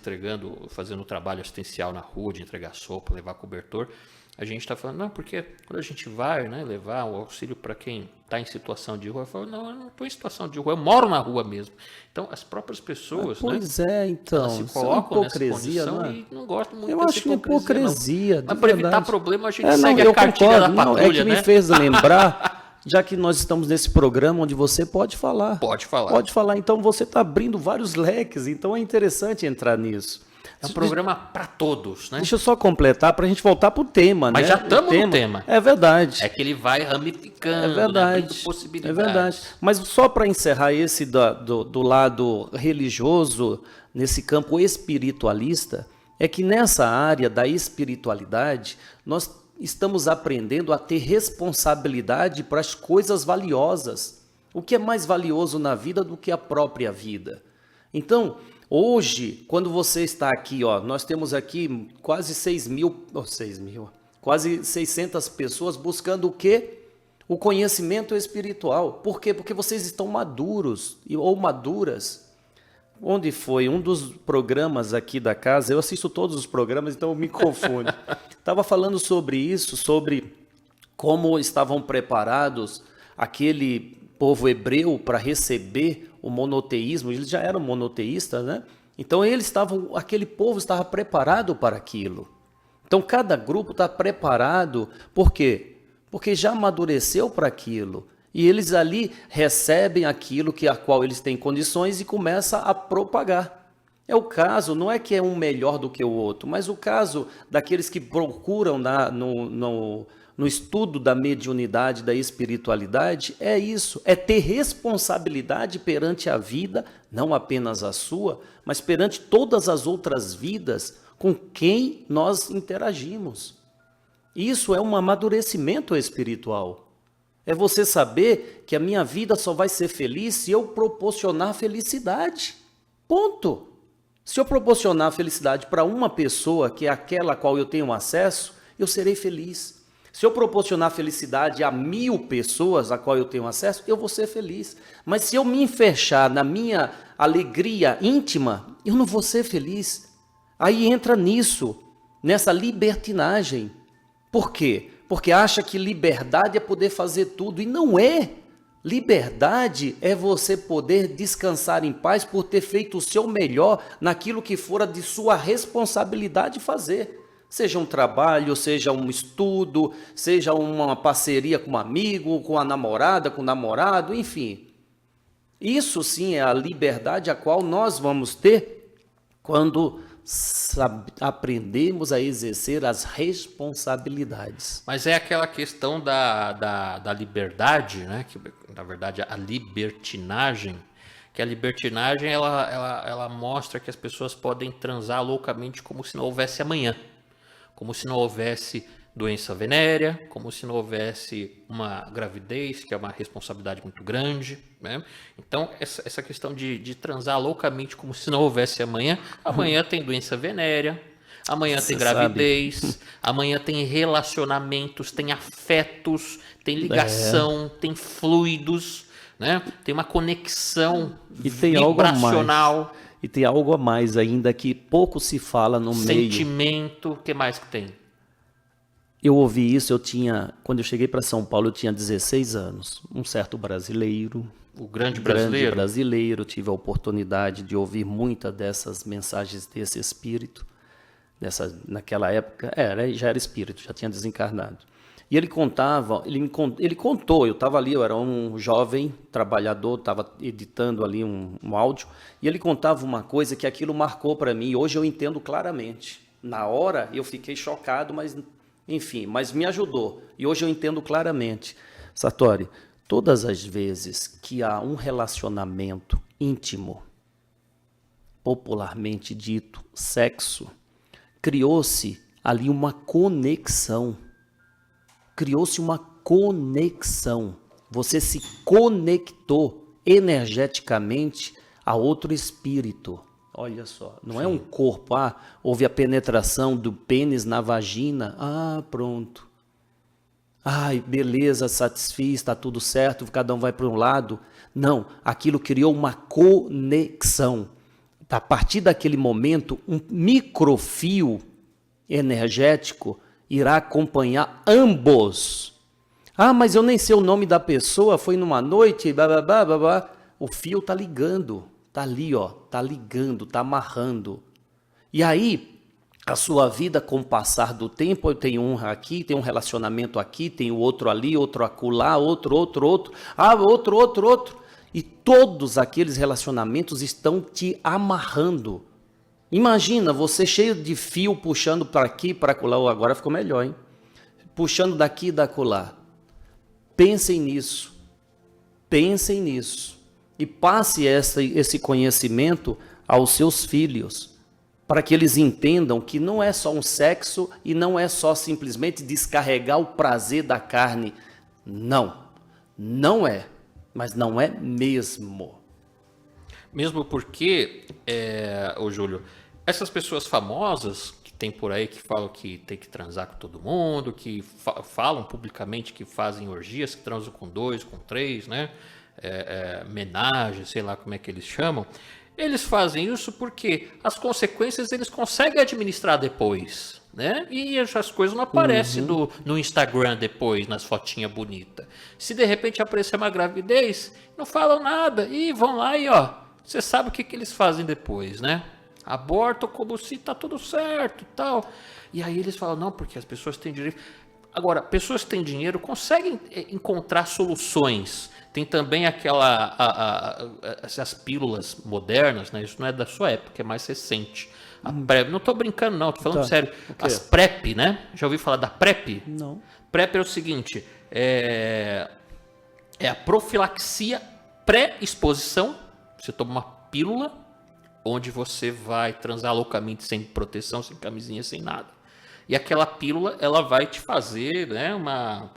B: fazendo trabalho assistencial na rua, de entregar sopa, levar cobertor, a gente está falando, não, porque quando a gente vai, né, levar o auxílio para quem está em situação de rua, eu falo, não, eu não estou em situação de rua, eu moro na rua mesmo. Então, as próprias pessoas,
A: elas
B: se colocam nessa condição,
A: né?
B: E não gostam muito
A: dessa hipocrisia. Eu acho hipocrisia.
B: Mas para evitar problema, a gente segue a cartilha da patrulha,
A: me fez lembrar... Já que nós estamos nesse programa onde você pode falar.
B: Pode falar.
A: Pode falar. Então você está abrindo vários leques, então é interessante entrar nisso.
B: É um programa para todos, né?
A: Deixa eu só completar para a gente voltar para o tema,
B: Mas
A: né?
B: já estamos no tema.
A: É verdade.
B: É que ele vai ramificando,
A: é verdade.
B: Abrindo possibilidades.
A: É verdade. Mas só para encerrar esse do lado religioso, nesse campo espiritualista, é que nessa área da espiritualidade, nós estamos aprendendo a ter responsabilidade para as coisas valiosas. O que é mais valioso na vida do que a própria vida? Então, hoje, quando você está aqui, nós temos aqui quase 600 pessoas buscando o quê? O conhecimento espiritual. Por quê? Porque vocês estão maduros ou maduras. Onde foi? Um dos programas aqui da casa, eu assisto todos os programas, então me confundo. Estava falando sobre isso, sobre como estavam preparados aquele povo hebreu para receber o monoteísmo. Eles já eram monoteístas, né? Então aquele povo estava preparado para aquilo. Então cada grupo está preparado, por quê? Porque já amadureceu para aquilo. E eles ali recebem aquilo a qual eles têm condições e começam a propagar. É o caso, não é que é um melhor do que o outro, mas o caso daqueles que procuram no estudo da mediunidade, da espiritualidade, é isso, é ter responsabilidade perante a vida, não apenas a sua, mas perante todas as outras vidas com quem nós interagimos. Isso é um amadurecimento espiritual. É você saber que a minha vida só vai ser feliz se eu proporcionar felicidade. Ponto. Se eu proporcionar felicidade para uma pessoa, que é aquela a qual eu tenho acesso, eu serei feliz. Se eu proporcionar felicidade a 1000 pessoas a qual eu tenho acesso, eu vou ser feliz. Mas se eu me fechar na minha alegria íntima, eu não vou ser feliz. Aí entra nisso, nessa libertinagem. Por quê? Porque acha que liberdade é poder fazer tudo, e não é. Liberdade é você poder descansar em paz por ter feito o seu melhor naquilo que fora de sua responsabilidade fazer. Seja um trabalho, seja um estudo, seja uma parceria com um amigo, com a namorada, com o namorado, enfim. Isso sim é a liberdade a qual nós vamos ter quando aprendemos a exercer as responsabilidades.
B: Mas é aquela questão da liberdade, né? Que na verdade a libertinagem, que a libertinagem ela mostra que as pessoas podem transar loucamente como se não houvesse amanhã, como se não houvesse doença venérea, como se não houvesse uma gravidez, que é uma responsabilidade muito grande, né? Então, essa questão de transar loucamente como se não houvesse amanhã, amanhã tem doença venérea, amanhã tem gravidez, amanhã tem relacionamentos, tem afetos, tem ligação, tem fluidos, né? Tem uma conexão vibracional.
A: E tem algo a mais ainda que pouco se fala no meio.
B: Sentimento, o que mais que tem?
A: Eu ouvi isso, quando eu cheguei para São Paulo, eu tinha 16 anos. Um certo brasileiro.
B: O grande brasileiro.
A: Tive a oportunidade de ouvir muitas dessas mensagens desse espírito. Naquela época, já era espírito, já tinha desencarnado. E ele contou, eu estava ali, eu era um jovem trabalhador, estava editando ali um áudio, e ele contava uma coisa que aquilo marcou para mim, e hoje eu entendo claramente. Na hora eu fiquei chocado, mas me ajudou. E hoje eu entendo claramente. Sartori, todas as vezes que há um relacionamento íntimo, popularmente dito sexo, criou-se ali uma conexão. Você se conectou energeticamente a outro espírito. Olha só, não é um corpo, houve a penetração do pênis na vagina, pronto. Ai, beleza, satisfiz, está tudo certo, cada um vai para um lado. Não, aquilo criou uma conexão. A partir daquele momento, um microfio energético irá acompanhar ambos. Mas eu nem sei o nome da pessoa, foi numa noite, blá. O fio está ligando. Está ali, está ligando, está amarrando. E aí, a sua vida, com o passar do tempo, eu tenho um aqui, tem um relacionamento aqui, tem o outro ali, outro acolá, outro. Outro. E todos aqueles relacionamentos estão te amarrando. Imagina, você cheio de fio, puxando para aqui, para acolá, agora ficou melhor, hein? Puxando daqui e da acolá. Pensem nisso. E passe esse conhecimento aos seus filhos, para que eles entendam que não é só um sexo e não é só simplesmente descarregar o prazer da carne. Não é, mas não é mesmo.
B: Mesmo porque, ô Júlio, essas pessoas famosas que tem por aí que falam que tem que transar com todo mundo, que falam publicamente que fazem orgias, que transam com 2, com 3, né? Homenagem, sei lá como é que eles chamam. Eles fazem isso porque as consequências eles conseguem administrar depois, né? E essas coisas não aparecem no Instagram depois, nas fotinhas bonitas. Se de repente aparecer uma gravidez, não falam nada e vão lá e ó, você sabe o que eles fazem depois, né? Abortam como se tá tudo certo e tal. E aí eles falam, não, porque as pessoas têm direito. Agora, pessoas que têm dinheiro conseguem encontrar soluções. Tem também essas pílulas modernas, né? Isso não é da sua época, é mais recente. A PrEP, não estou brincando não, estou falando sério. As PrEP, né? Já ouviu falar da PrEP?
A: Não.
B: PrEP é o seguinte, é a profilaxia pré-exposição. Você toma uma pílula, onde você vai transar loucamente sem proteção, sem camisinha, sem nada. E aquela pílula, ela vai te fazer, né, uma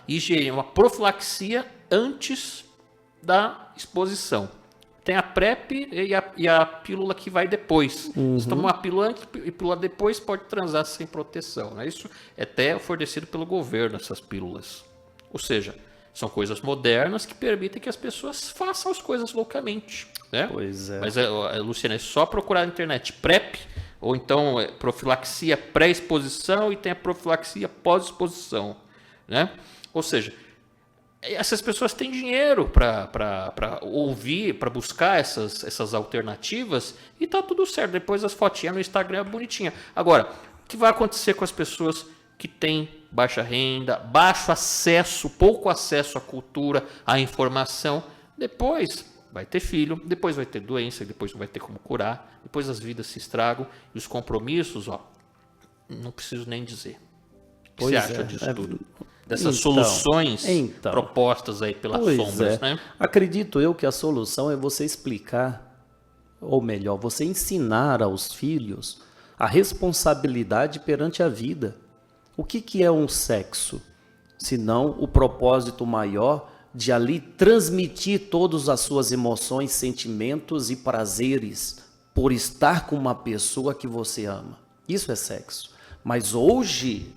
B: higiene, uma profilaxia antes da exposição. Tem a PrEP e a pílula que vai depois. Você toma uma pílula antes e pílula depois, pode transar sem proteção. Né? Isso é até fornecido pelo governo, essas pílulas. Ou seja, são coisas modernas que permitem que as pessoas façam as coisas loucamente. Né?
A: Pois é.
B: Mas, Luciana, é só procurar na internet PrEP, ou então profilaxia pré-exposição e tem a profilaxia pós-exposição. Né? Ou seja, essas pessoas têm dinheiro para ouvir, para buscar essas alternativas e tá tudo certo. Depois as fotinhas no Instagram é bonitinha. Agora, o que vai acontecer com as pessoas que têm baixa renda, baixo acesso, pouco acesso à cultura, à informação? Depois vai ter filho, depois vai ter doença, depois não vai ter como curar, depois as vidas se estragam e os compromissos, ó, não preciso nem dizer. O que você acha disso tudo? Dessas soluções propostas aí pelas sombras, né?
A: Acredito eu que a solução é você explicar, ou melhor, você ensinar aos filhos a responsabilidade perante a vida. O que é um sexo? Senão o propósito maior de ali transmitir todas as suas emoções, sentimentos e prazeres por estar com uma pessoa que você ama. Isso é sexo. Mas hoje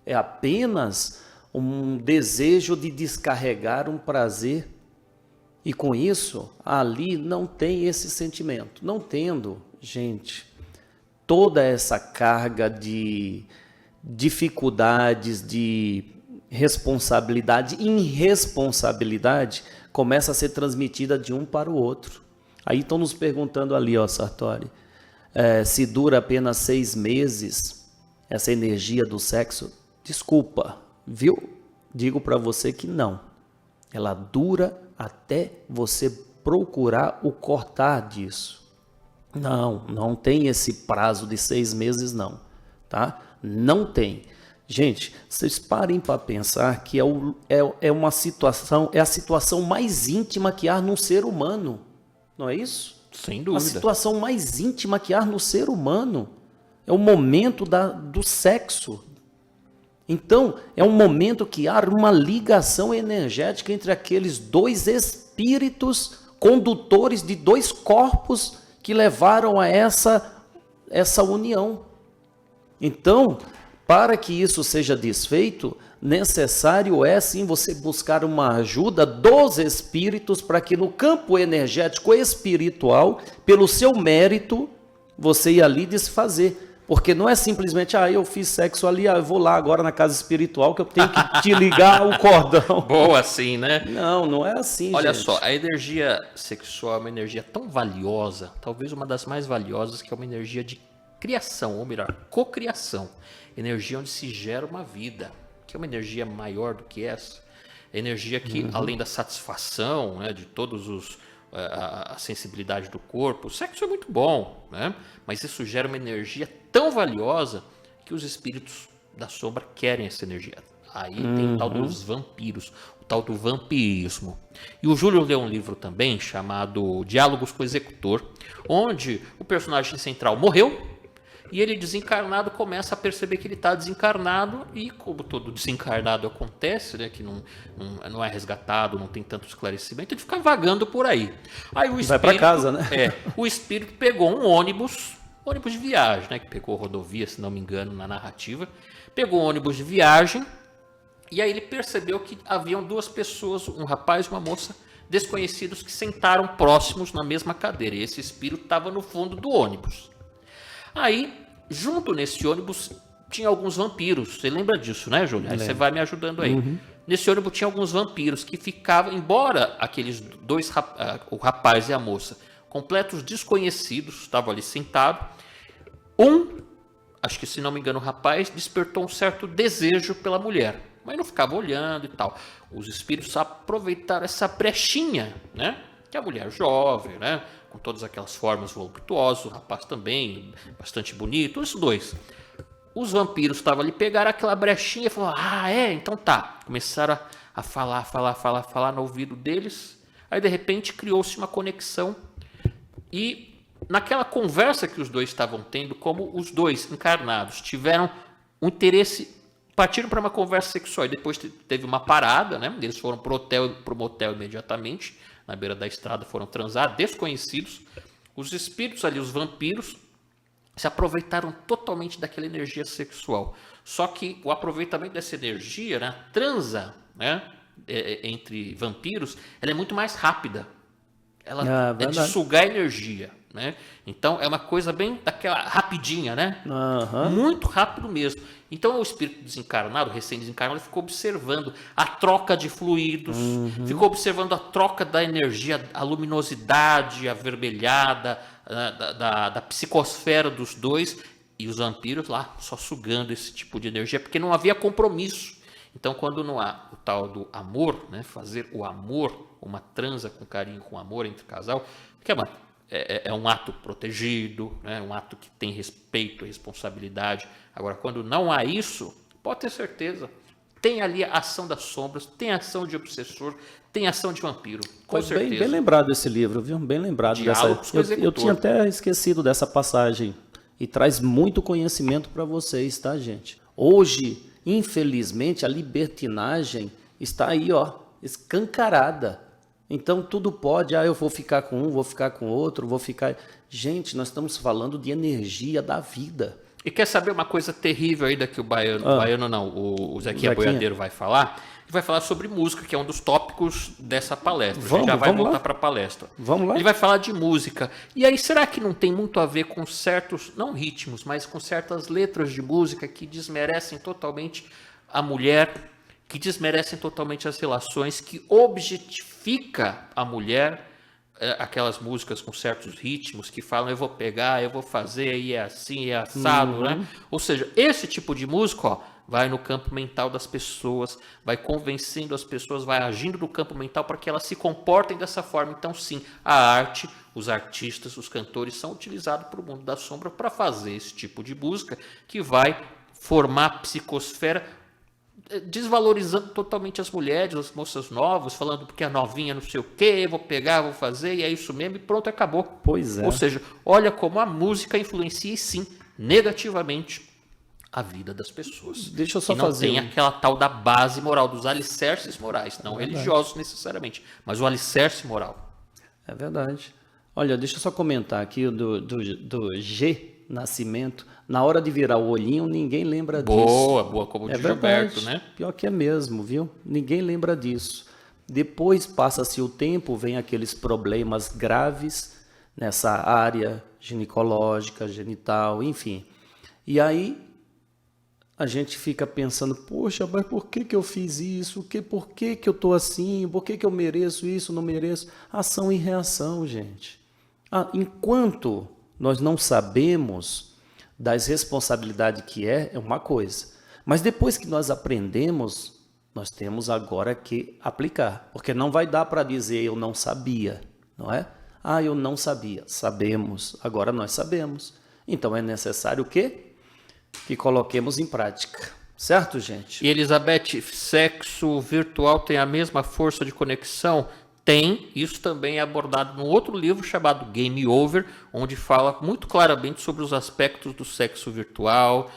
A: é apenas um desejo de descarregar um prazer. E com isso, ali não tem esse sentimento. Não tendo, gente, toda essa carga de dificuldades, de responsabilidade, irresponsabilidade, começa a ser transmitida de um para o outro. Aí estão nos perguntando ali, ó, Sartori, se dura apenas 6 meses essa energia do sexo. Desculpa, viu? Digo para você que não. Ela dura até você procurar o cortar disso. Não tem esse prazo de 6 meses não, tá? Não tem. Gente, vocês parem para pensar que é uma situação, é a situação mais íntima que há no ser humano, não é isso?
B: Sem dúvida.
A: A situação mais íntima que há no ser humano é o momento do sexo. Então, é um momento que há uma ligação energética entre aqueles dois espíritos condutores de 2 corpos que levaram a essa união. Então, para que isso seja desfeito, necessário é sim você buscar uma ajuda dos espíritos para que no campo energético espiritual, pelo seu mérito, você ir ali desfazer. Porque não é simplesmente, eu fiz sexo ali, eu vou lá agora na casa espiritual que eu tenho que te ligar o cordão.
B: Boa assim, né?
A: Não é assim,
B: Olha
A: gente.
B: só, a energia sexual é uma energia tão valiosa, talvez uma das mais valiosas, que é uma energia de criação, ou melhor, cocriação. Energia onde se gera uma vida, que é uma energia maior do que essa. Energia que, além da satisfação, né, de todos a sensibilidade do corpo, o sexo é muito bom, né? Mas isso gera uma energia tão valiosa que os espíritos da sombra querem essa energia. Aí tem o tal dos vampiros, o tal do vampirismo. E o Júlio leu um livro também chamado Diálogos com o Executor, onde o personagem central morreu e ele desencarnado começa a perceber que ele está desencarnado e, como todo desencarnado acontece, né, que não é resgatado, não tem tanto esclarecimento, ele fica vagando por aí. Aí o espírito,
A: vai para casa, né?
B: O espírito pegou um ônibus ônibus de viagem, né? Que pegou rodovia, se não me engano, na narrativa. Pegou um ônibus de viagem e aí ele percebeu que haviam duas pessoas, um rapaz e uma moça, desconhecidos, que sentaram próximos na mesma cadeira. E esse espírito estava no fundo do ônibus. Aí, junto nesse ônibus, tinha alguns vampiros. Você lembra disso, né, Júlio? Aí você vai me ajudando aí. Nesse ônibus tinha alguns vampiros que ficavam, embora aqueles dois, o rapaz e a moça, completos desconhecidos, estavam ali sentados. Acho que se não me engano o rapaz, despertou um certo desejo pela mulher, mas não ficava olhando e tal. Os espíritos aproveitaram essa brechinha, né? Que a mulher jovem, né? Com todas aquelas formas voluptuosas, o rapaz também, bastante bonito, os dois. Os vampiros estavam ali, pegaram aquela brechinha e falaram, então tá. Começaram a falar no ouvido deles. Aí, de repente, criou-se uma conexão. E naquela conversa que os dois estavam tendo, como os dois encarnados tiveram um interesse, partiram para uma conversa sexual. E depois teve uma parada, né? Eles foram pro motel imediatamente. Na beira da estrada foram transar, desconhecidos. Os espíritos ali, os vampiros, se aproveitaram totalmente daquela energia sexual. Só que o aproveitamento dessa energia, né, transa, né, entre vampiros, ela é muito mais rápida. Ela é de sugar energia, né? Então é uma coisa bem daquela rapidinha, né? Muito rápido mesmo. Então o espírito desencarnado, recém-desencarnado, ficou observando a troca de fluidos, ficou observando a troca da energia, a luminosidade avermelhada da psicosfera dos dois, e os vampiros lá só sugando esse tipo de energia, porque não havia compromisso. Então, quando não há o tal do amor, né, fazer o amor, uma transa com carinho, com amor entre casal, que é um ato protegido, né, um ato que tem respeito, responsabilidade. Agora, quando não há isso, pode ter certeza, tem ali a ação das sombras, tem a ação de obsessor, tem a ação de vampiro, com certeza.
A: Bem lembrado esse livro, viu? Bem lembrado. Eu tinha até esquecido dessa passagem, e traz muito conhecimento para vocês, tá, gente? Hoje, infelizmente, a libertinagem está aí, ó, escancarada. Então, tudo pode, eu vou ficar com um, vou ficar com outro, vou ficar... Gente, nós estamos falando de energia da vida.
B: E quer saber uma coisa terrível aí que o o Zequinha Boiadeiro vai falar? Ele vai falar sobre música, que é um dos tópicos dessa palestra. A gente já vai voltar para a palestra.
A: Vamos lá.
B: Ele vai falar de música. E aí, será que não tem muito a ver com certos, não ritmos, mas com certas letras de música que desmerecem totalmente a mulher, que desmerecem totalmente as relações, que objetifica a mulher, aquelas músicas com certos ritmos que falam, eu vou pegar, eu vou fazer, e é assim, é assado, né? Ou seja, esse tipo de música, ó, vai no campo mental das pessoas, vai convencendo as pessoas, vai agindo no campo mental para que elas se comportem dessa forma. Então, sim, a arte, os artistas, os cantores são utilizados para o mundo da sombra para fazer esse tipo de música que vai formar a psicosfera, desvalorizando totalmente as mulheres, as moças novas, falando porque a novinha não sei o quê, vou pegar, vou fazer, e é isso mesmo, e pronto, acabou.
A: Pois é.
B: Ou seja, olha como a música influencia, sim, negativamente a vida das pessoas.
A: Deixa eu só
B: fazer. Não tem aquela tal da base moral, dos alicerces morais, não religiosos necessariamente, mas o alicerce moral.
A: É verdade. Olha, deixa eu só comentar aqui do G Nascimento. Na hora de virar o olhinho, ninguém lembra disso.
B: Boa, como o de Gilberto, né?
A: Pior que é mesmo, viu? Ninguém lembra disso. Depois passa-se o tempo, vem aqueles problemas graves nessa área ginecológica, genital, enfim. E aí a gente fica pensando, poxa, mas por que eu fiz isso? Por que eu estou assim? Por que eu mereço isso, não mereço? Ação e reação, gente. Enquanto nós não sabemos das responsabilidades que é uma coisa. Mas depois que nós aprendemos, nós temos agora que aplicar. Porque não vai dar para dizer eu não sabia, não é? Eu não sabia. Sabemos. Agora nós sabemos. Então é necessário o quê? Que coloquemos em prática. Certo, gente?
B: E Elizabeth, sexo virtual tem a mesma força de conexão? Tem. Isso também é abordado num outro livro chamado Game Over, onde fala muito claramente sobre os aspectos do sexo virtual,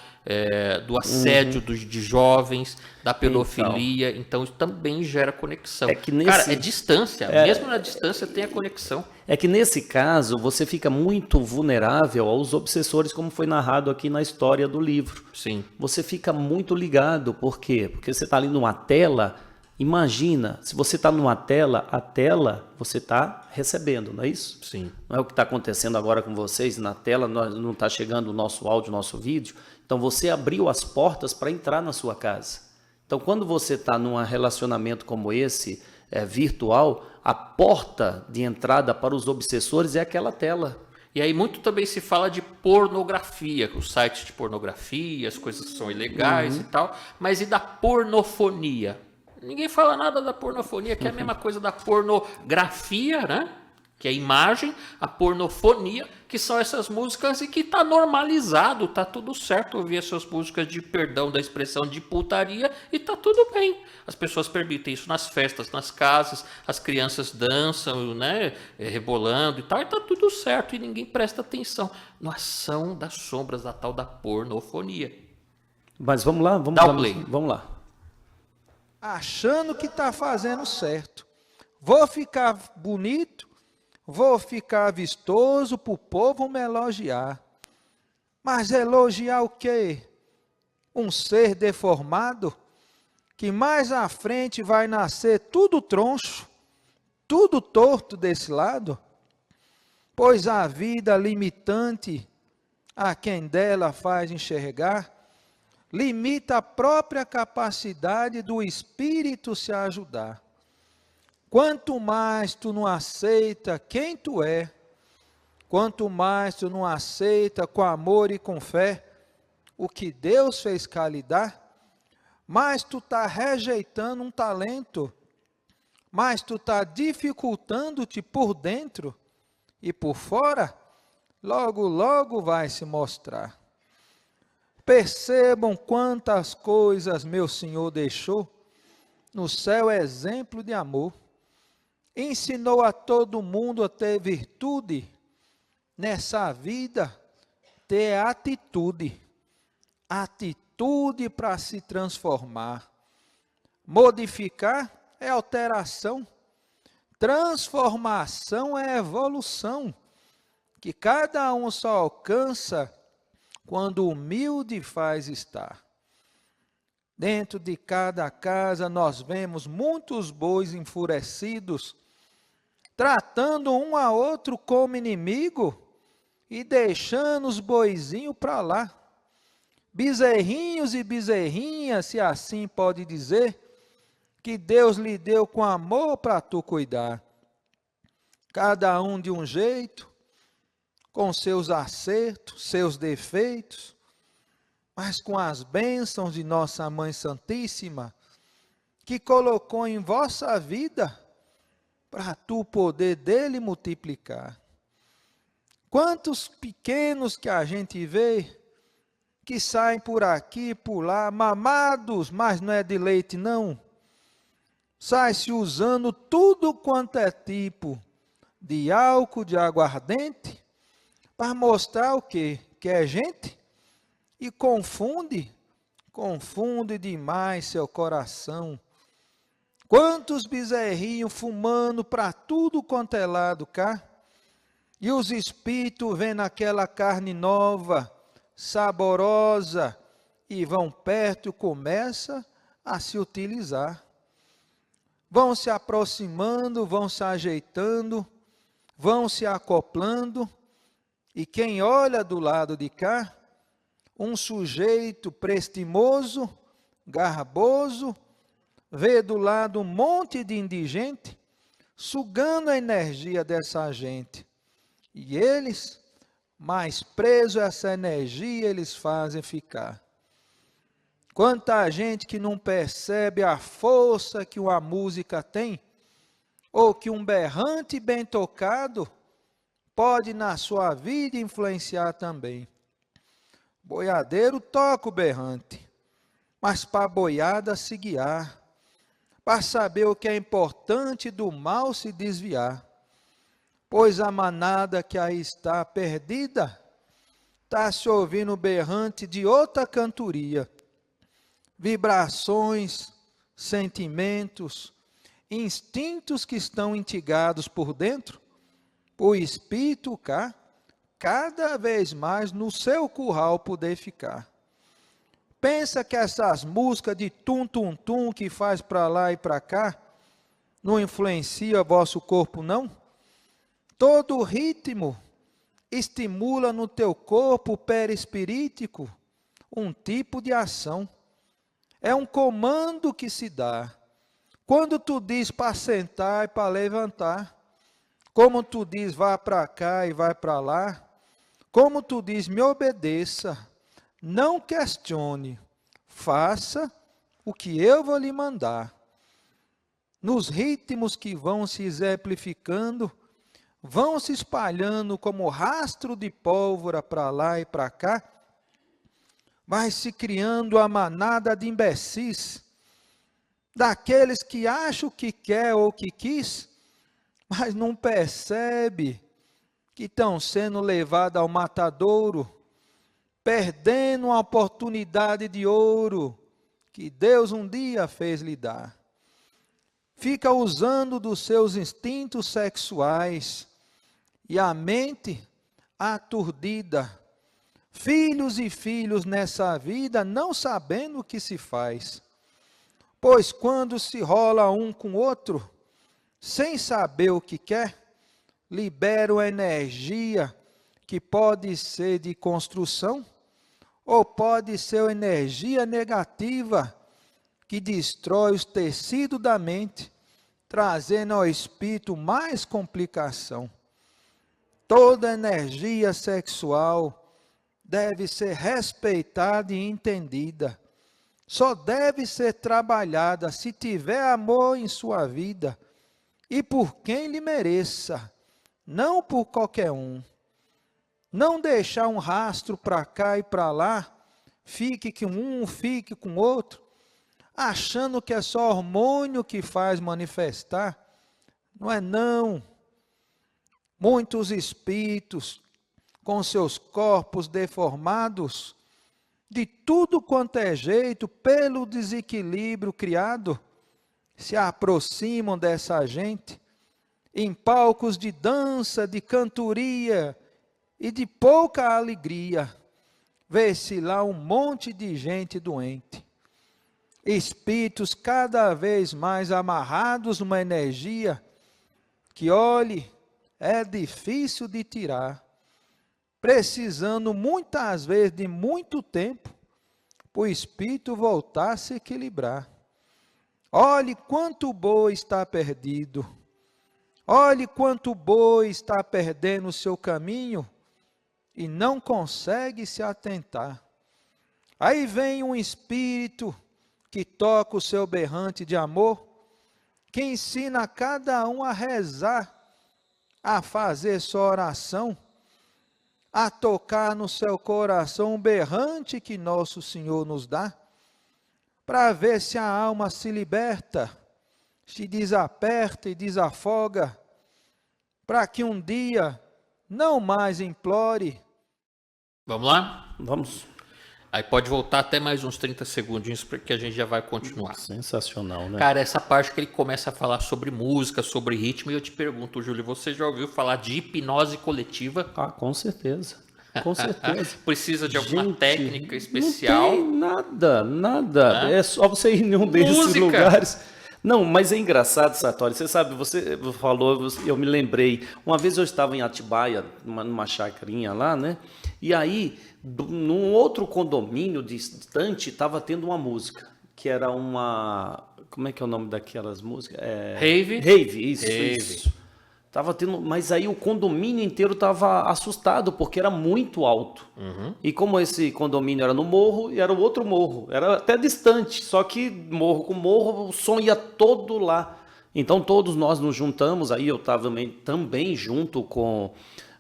B: do assédio de jovens, da pedofilia. Então, isso também gera conexão. Cara, é distância. Mesmo na distância tem a conexão.
A: É que nesse caso, você fica muito vulnerável aos obsessores, como foi narrado aqui na história do livro.
B: Sim.
A: Você fica muito ligado. Por quê? Porque você está ali numa tela. Imagina, se você está numa tela, a tela você está recebendo, não é isso?
B: Sim.
A: Não é o que está acontecendo agora com vocês na tela, não está chegando o nosso áudio, o nosso vídeo. Então você abriu as portas para entrar na sua casa. Então quando você está num relacionamento como esse, virtual, a porta de entrada para os obsessores é aquela tela.
B: E aí muito também se fala de pornografia, os sites de pornografia, as coisas que são ilegais e tal, mas e da pornofonia? Ninguém fala nada da pornofonia, que é a mesma coisa da pornografia, né? Que é a imagem, a pornofonia, que são essas músicas e que tá normalizado, tá tudo certo ouvir essas músicas de perdão da expressão de putaria e tá tudo bem. As pessoas permitem isso nas festas, nas casas, as crianças dançam, né, rebolando e tal, e tá tudo certo e ninguém presta atenção na ação das sombras da tal da pornofonia.
A: Mas vamos lá, vamos lá.
C: Achando que está fazendo certo. Vou ficar bonito, vou ficar vistoso para o povo me elogiar. Mas elogiar o quê? Um ser deformado, que mais à frente vai nascer tudo troncho, tudo torto desse lado? Pois a vida limitante a quem dela faz enxergar, limita a própria capacidade do espírito se ajudar. Quanto mais tu não aceita quem tu é, quanto mais tu não aceita com amor e com fé o que Deus fez cá lhe dar, mais tu está rejeitando um talento, mais tu está dificultando-te por dentro e por fora, logo, logo vai se mostrar. Percebam quantas coisas meu Senhor deixou, no céu exemplo de amor. Ensinou a todo mundo a ter virtude, nessa vida ter atitude. Atitude para se transformar. Modificar é alteração, transformação é evolução, que cada um só alcança quando humilde faz estar. Dentro de cada casa nós vemos muitos bois enfurecidos, tratando um a outro como inimigo e deixando os boizinhos para lá. Bezerrinhos e bezerrinhas, se assim pode dizer, que Deus lhe deu com amor para tu cuidar. Cada um de um jeito, com seus acertos, seus defeitos, mas com as bênçãos de nossa Mãe Santíssima, que colocou em vossa vida, para tu poder dele multiplicar. Quantos pequenos que a gente vê, que saem por aqui e por lá, mamados, mas não é de leite não, sai se usando tudo quanto é tipo de álcool, de aguardente, para mostrar o quê? Que é gente, e confunde demais seu coração. Quantos bezerrinhos fumando para tudo quanto é lado cá, e os espíritos vendo aquela carne nova, saborosa, e vão perto e começa a se utilizar. Vão se aproximando, vão se ajeitando, vão se acoplando, e quem olha do lado de cá, um sujeito prestimoso, garboso, vê do lado um monte de indigente, sugando a energia dessa gente. E eles, mais presos a essa energia, eles fazem ficar. Quanta gente que não percebe a força que uma música tem, ou que um berrante bem tocado pode na sua vida influenciar também. Boiadeiro toca o berrante, mas para a boiada se guiar, para saber o que é importante do mal se desviar. Pois a manada que aí está perdida, está se ouvindo o berrante de outra cantoria. Vibrações, sentimentos, instintos que estão instigados por dentro, o espírito cá, cada vez mais no seu curral poder ficar. Pensa que essas músicas de tum-tum-tum que faz para lá e para cá, não influencia vosso corpo não? Todo ritmo estimula no teu corpo perispirítico um tipo de ação. É um comando que se dá. Quando tu diz para sentar e para levantar, como tu diz vá para cá e vai para lá, como tu diz me obedeça, não questione, faça o que eu vou lhe mandar. Nos ritmos que vão se exemplificando, vão se espalhando como rastro de pólvora para lá e para cá, vai se criando a manada de imbecis, daqueles que acham que quer ou que quis, mas não percebe que estão sendo levados ao matadouro, perdendo uma oportunidade de ouro que Deus um dia fez lhe dar. Fica usando dos seus instintos sexuais e a mente aturdida. Filhos e filhos nessa vida não sabendo o que se faz. Pois quando se rola um com o outro, sem saber o que quer, libera uma energia que pode ser de construção, ou pode ser uma energia negativa, que destrói os tecidos da mente, trazendo ao espírito mais complicação. Toda energia sexual deve ser respeitada e entendida. Só deve ser trabalhada se tiver amor em sua vida e por quem lhe mereça, não por qualquer um. Não deixar um rastro para cá e para lá, fique com um, fique com outro, achando que é só hormônio que faz manifestar. Não é não. Muitos espíritos, com seus corpos deformados, de tudo quanto é jeito, pelo desequilíbrio criado, se aproximam dessa gente, em palcos de dança, de cantoria e de pouca alegria, vê-se lá um monte de gente doente. Espíritos cada vez mais amarrados numa energia que, olhe, é difícil de tirar, precisando muitas vezes de muito tempo para o espírito voltar a se equilibrar. Olhe quanto boi está perdido, olhe quanto boi está perdendo o seu caminho e não consegue se atentar. Aí vem um espírito que toca o seu berrante de amor, que ensina a cada um a rezar, a fazer sua oração, a tocar no seu coração um berrante que nosso Senhor nos dá, para ver se a alma se liberta, se desaperta e desafoga, para que um dia não mais implore.
B: Vamos lá?
A: Vamos.
B: Aí pode voltar até mais uns 30 segundinhos, porque a gente já vai continuar.
A: Sensacional, né?
B: Cara, essa parte que ele começa a falar sobre música, sobre ritmo, e eu te pergunto, Júlio, você já ouviu falar de hipnose coletiva?
A: Ah, com certeza. Com certeza.
B: Precisa de alguma
A: Gente,
B: técnica especial?
A: Não tem nada. É só você ir em um desses
B: Música.
A: lugares. Não, mas é engraçado, Sartori. Você sabe, você falou, eu me lembrei. Uma vez eu estava em Atibaia, numa chacarinha lá, né? E aí, num outro condomínio distante, estava tendo uma música, que era uma... Como é que é o nome daquelas músicas?
B: Rave?
A: Rave, isso,
B: Rave.
A: isso. Tava tendo, mas aí o condomínio inteiro estava assustado, porque era muito alto.
B: Uhum.
A: E como esse condomínio era no morro, e era o outro morro, era até distante, só que morro com morro, o som ia todo lá. Então todos nós nos juntamos, aí eu estava também junto com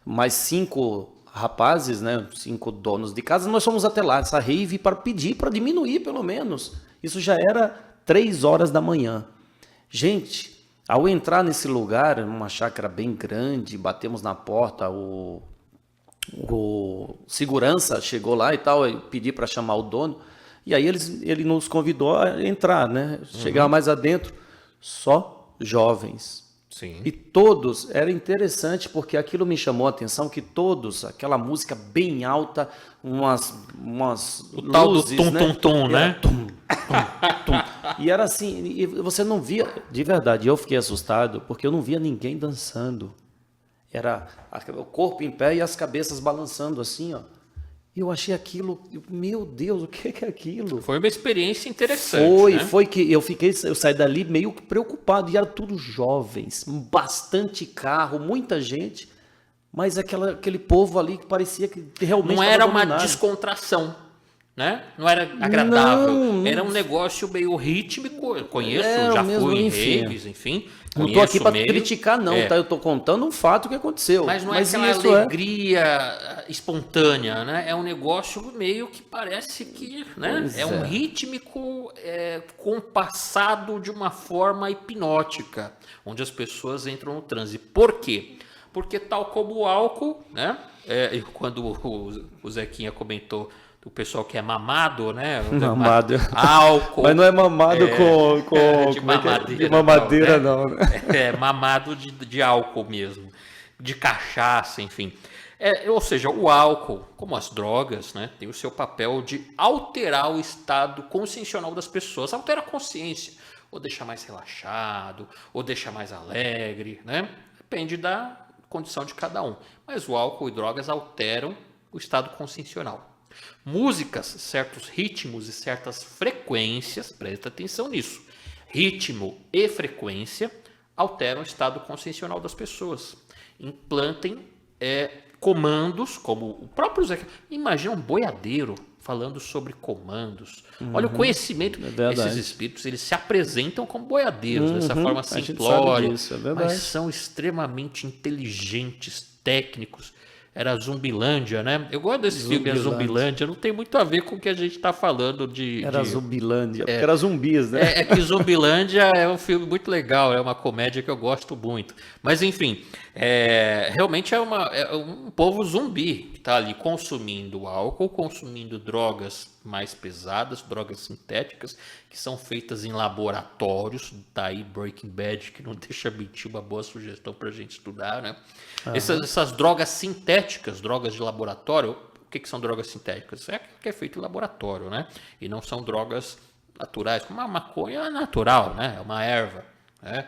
A: mais 5 rapazes, né, 5 donos de casa, nós fomos até lá, essa rave, para pedir, para diminuir pelo menos. Isso já era 3 horas da manhã. Gente, ao entrar nesse lugar, uma chácara bem grande, batemos na porta, o o segurança chegou lá e tal, eu pedi para chamar o dono, e aí ele nos convidou a entrar, né? Chegar mais adentro, só jovens.
B: Sim.
A: E todos, era interessante porque aquilo me chamou a atenção, que todos, aquela música bem alta, umas
B: O tal do
A: luzes,
B: tum-tum-tum, né?
A: Era tum, tum. E era assim, e você não via, de verdade, eu fiquei assustado, porque eu não via ninguém dançando. Era o corpo em pé e as cabeças balançando assim, ó. E eu achei aquilo, meu Deus, o que é aquilo?
B: Foi uma experiência interessante, né?
A: Foi que eu saí dali meio preocupado, e era tudo jovens, bastante carro, muita gente, mas aquele povo ali que parecia que realmente
B: Não
A: estava
B: era uma
A: dominado.
B: descontração, né? Não era agradável.
A: Não.
B: Era um negócio meio rítmico. Eu conheço,
A: É,
B: já
A: mesmo,
B: fui em
A: enfim.
B: raves, enfim.
A: Não estou aqui
B: conheço
A: para
B: meio.
A: criticar, não,
B: É.
A: tá? Eu estou contando um fato que aconteceu.
B: Mas não é aquela
A: isso
B: alegria espontânea, né? É um negócio meio que parece que, né?
A: Pois
B: É um
A: é.
B: rítmico compassado de uma forma hipnótica, onde as pessoas entram no transe. Por quê? Porque tal como o álcool, né? E quando o Zequinha comentou do pessoal que é mamado, né?
A: Mamado.
B: Álcool.
A: Mas não é mamado com
B: de
A: como é que é?
B: mamadeira.
A: De mamadeira,
B: não,
A: não,
B: né?
A: né?
B: Mamado de álcool mesmo, de cachaça, enfim. Ou seja, o álcool, como as drogas, né, tem o seu papel de alterar o estado consciencial das pessoas, altera a consciência, ou deixar mais relaxado, ou deixar mais alegre, né? Depende da condição de cada um. Mas o álcool e drogas alteram o estado consciencial. Músicas, certos ritmos e certas frequências, presta atenção nisso, ritmo e frequência alteram o estado consciencial das pessoas. Implantem comandos, como o próprio Zé. Imagina um boiadeiro falando sobre comandos. Olha o conhecimento. Esses espíritos, eles se apresentam como boiadeiros, dessa forma
A: a gente
B: simplória,
A: sabe disso, é verdade.
B: mas são extremamente inteligentes, técnicos. Era Zumbilândia, né? Eu gosto desse filme, a Zumbilândia. Não tem muito a ver com o que a gente está falando de...
A: Era Zumbilândia, porque era zumbis, né?
B: É que Zumbilândia é um filme muito legal, é uma comédia que eu gosto muito. Mas, enfim, realmente é um povo zumbi que está ali consumindo álcool, consumindo drogas mais pesadas, drogas sintéticas, que são feitas em laboratórios. Daí Breaking Bad, que não deixa mentir, uma boa sugestão para a gente estudar, né? Essas drogas sintéticas, drogas de laboratório, o que são drogas sintéticas? É que é feito em laboratório, né? E não são drogas naturais, como a maconha é natural, né? É uma erva, né?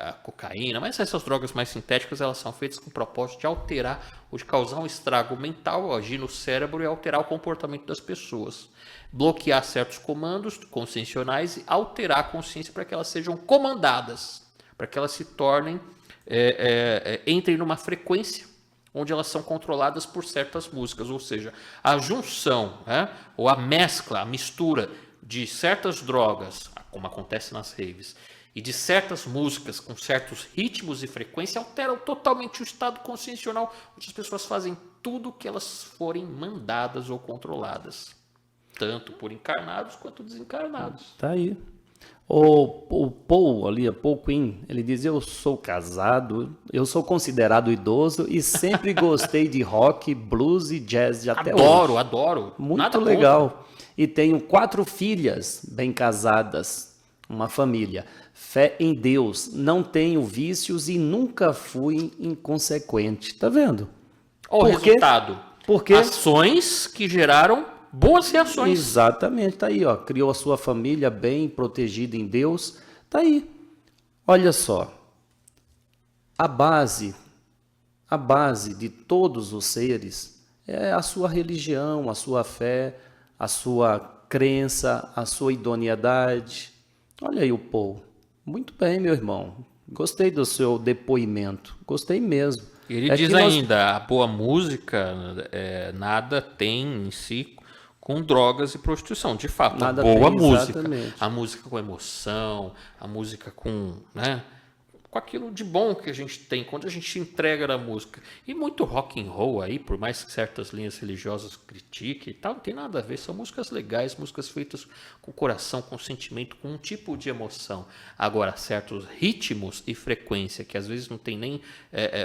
B: A cocaína, mas essas drogas mais sintéticas, elas são feitas com o propósito de alterar ou de causar um estrago mental, agir no cérebro e alterar o comportamento das pessoas. Bloquear certos comandos conscienciais e alterar a consciência para que elas sejam comandadas, para que elas se tornem, entrem numa frequência onde elas são controladas por certas músicas, ou seja, a junção, né, ou a mescla, a mistura de certas drogas, como acontece nas raves, e de certas músicas com certos ritmos e frequência alteram totalmente o estado consciencial, onde as pessoas fazem tudo que elas forem mandadas ou controladas, tanto por encarnados quanto desencarnados.
A: Tá aí. O Paul ali, Paul Quinn, ele diz: eu sou casado, eu sou considerado idoso e sempre gostei de rock, blues e jazz até hoje.
B: Adoro.
A: Muito
B: Nada
A: legal.
B: contra.
A: E tenho 4 filhas bem casadas, uma família. Fé em Deus, não tenho vícios e nunca fui inconsequente. Tá vendo?
B: Olha o
A: Por quê?
B: resultado.
A: Por quê?
B: Ações que geraram boas reações.
A: Exatamente, tá aí, ó. Criou a sua família bem protegida em Deus. Tá aí. Olha só. A base de todos os seres é a sua religião, a sua fé, a sua crença, a sua idoneidade. Olha aí o Paul. Muito bem, meu irmão. Gostei do seu depoimento. Gostei mesmo.
B: Ele diz ainda, a boa música nada tem em si com drogas e prostituição. De fato,
A: Nada
B: boa
A: tem,
B: música.
A: exatamente.
B: A música com emoção, a música com, né, com aquilo de bom que a gente tem, quando a gente entrega na música. E muito rock and roll aí, por mais que certas linhas religiosas critiquem e tal, não tem nada a ver, são músicas legais, músicas feitas com coração, com sentimento, com um tipo de emoção. Agora, certos ritmos e frequência, que às vezes não tem nem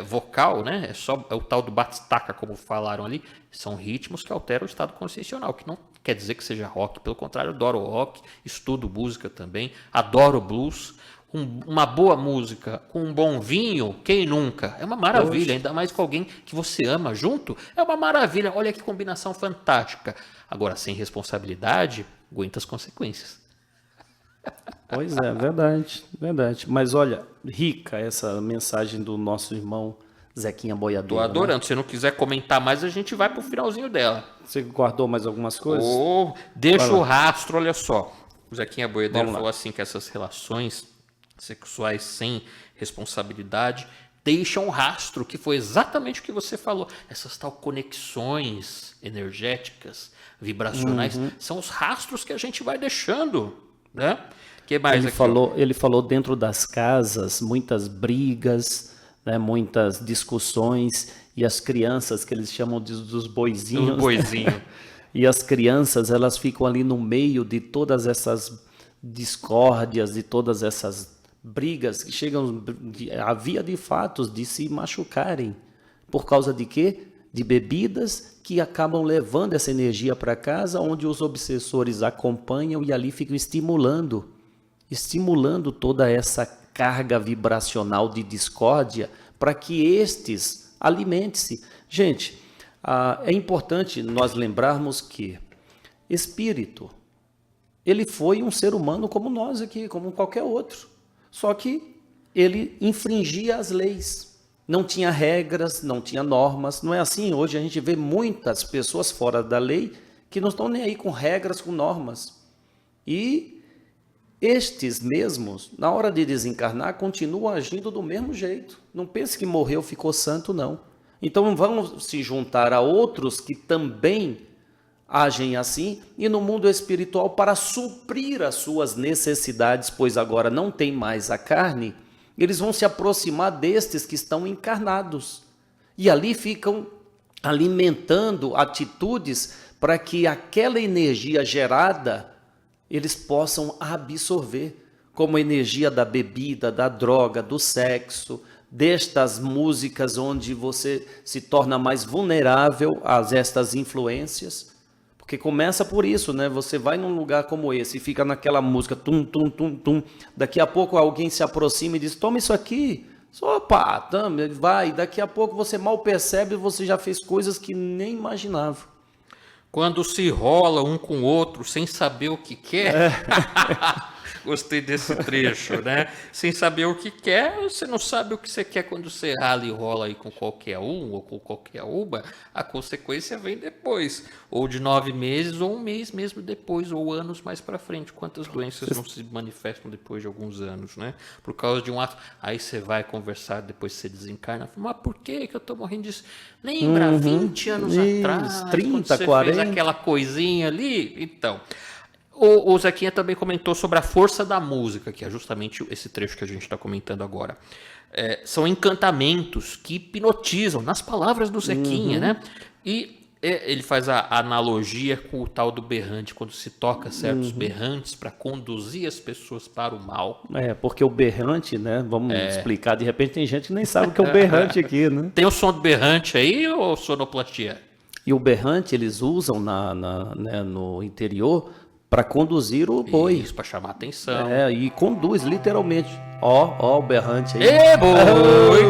B: vocal, né? É o tal do batistaca, como falaram ali, são ritmos que alteram o estado consciencial, que não quer dizer que seja rock, pelo contrário, eu adoro rock, estudo música também, adoro blues. Uma boa música com um bom vinho, quem nunca? É uma maravilha, ainda mais com alguém que você ama junto, é uma maravilha. Olha que combinação fantástica. Agora, sem responsabilidade, aguenta as consequências.
A: Pois é, verdade, verdade. Mas olha, rica essa mensagem do nosso irmão Zequinha Boiadeiro.
B: Tô adorando.
A: Né?
B: Se não quiser comentar mais, a gente vai pro finalzinho dela.
A: Você guardou mais algumas coisas?
B: Deixa o rastro, olha só. O Zequinha Boiadeiro falou assim que essas relações sexuais sem responsabilidade deixam um rastro, que foi exatamente o que você falou. Essas tal conexões energéticas, vibracionais, são os rastros que a gente vai deixando, né? Que mais
A: ele falou dentro das casas, muitas brigas, né, muitas discussões, e as crianças, que eles chamam dos boizinhos.
B: Boizinho.
A: E as crianças, elas ficam ali no meio de todas essas discórdias, de todas essas brigas que chegam a via de fatos de se machucarem. Por causa de quê? De bebidas que acabam levando essa energia para casa, onde os obsessores acompanham e ali ficam estimulando toda essa carga vibracional de discórdia para que estes alimentem-se. Gente, é importante nós lembrarmos que espírito, ele foi um ser humano como nós aqui, como qualquer outro. Só que ele infringia as leis. Não tinha regras, não tinha normas. Não é assim? Hoje a gente vê muitas pessoas fora da lei que não estão nem aí com regras, com normas. E estes mesmos, na hora de desencarnar, continuam agindo do mesmo jeito. Não pense que morreu, ficou santo, não. Então vamos se juntar a outros que também agem assim, e no mundo espiritual, para suprir as suas necessidades, pois agora não tem mais a carne, eles vão se aproximar destes que estão encarnados. E ali ficam alimentando atitudes para que aquela energia gerada, eles possam absorver, como a energia da bebida, da droga, do sexo, destas músicas onde você se torna mais vulnerável a estas influências. Porque começa por isso, né? Você vai num lugar como esse e fica naquela música, tum, tum, tum, tum. Daqui a pouco alguém se aproxima e diz, toma isso aqui. Opa, vai. Daqui a pouco você mal percebe e você já fez coisas que nem imaginava.
B: Quando se rola um com o outro sem saber o que quer... Gostei desse trecho, né? Sem saber o que quer, você não sabe o que você quer quando você rala e rola aí com qualquer um ou com qualquer uma, a consequência vem depois. Ou de 9 meses, ou 1 mês mesmo depois, ou anos mais para frente. Quantas doenças não se manifestam depois de alguns anos, né? Por causa de um ato. Aí você vai conversar, depois você desencarna. Mas por que eu tô morrendo disso? Lembra, 20 anos atrás,
A: 30,
B: quando você
A: 40.
B: fez aquela coisinha ali? Então... O Zequinha também comentou sobre a força da música, que é justamente esse trecho que a gente está comentando agora. São encantamentos que hipnotizam, nas palavras do Zequinha, né? E ele faz a analogia com o tal do berrante, quando se toca certos berrantes para conduzir as pessoas para o mal.
A: Porque o berrante, né? Vamos explicar, de repente tem gente que nem sabe o que é o berrante aqui, né?
B: Tem o som do berrante aí ou sonoplastia?
A: E o berrante eles usam né, no interior para conduzir o boi.
B: Isso, para chamar atenção.
A: E conduz, literalmente. Ó o berrante aí.
B: Ê, boi!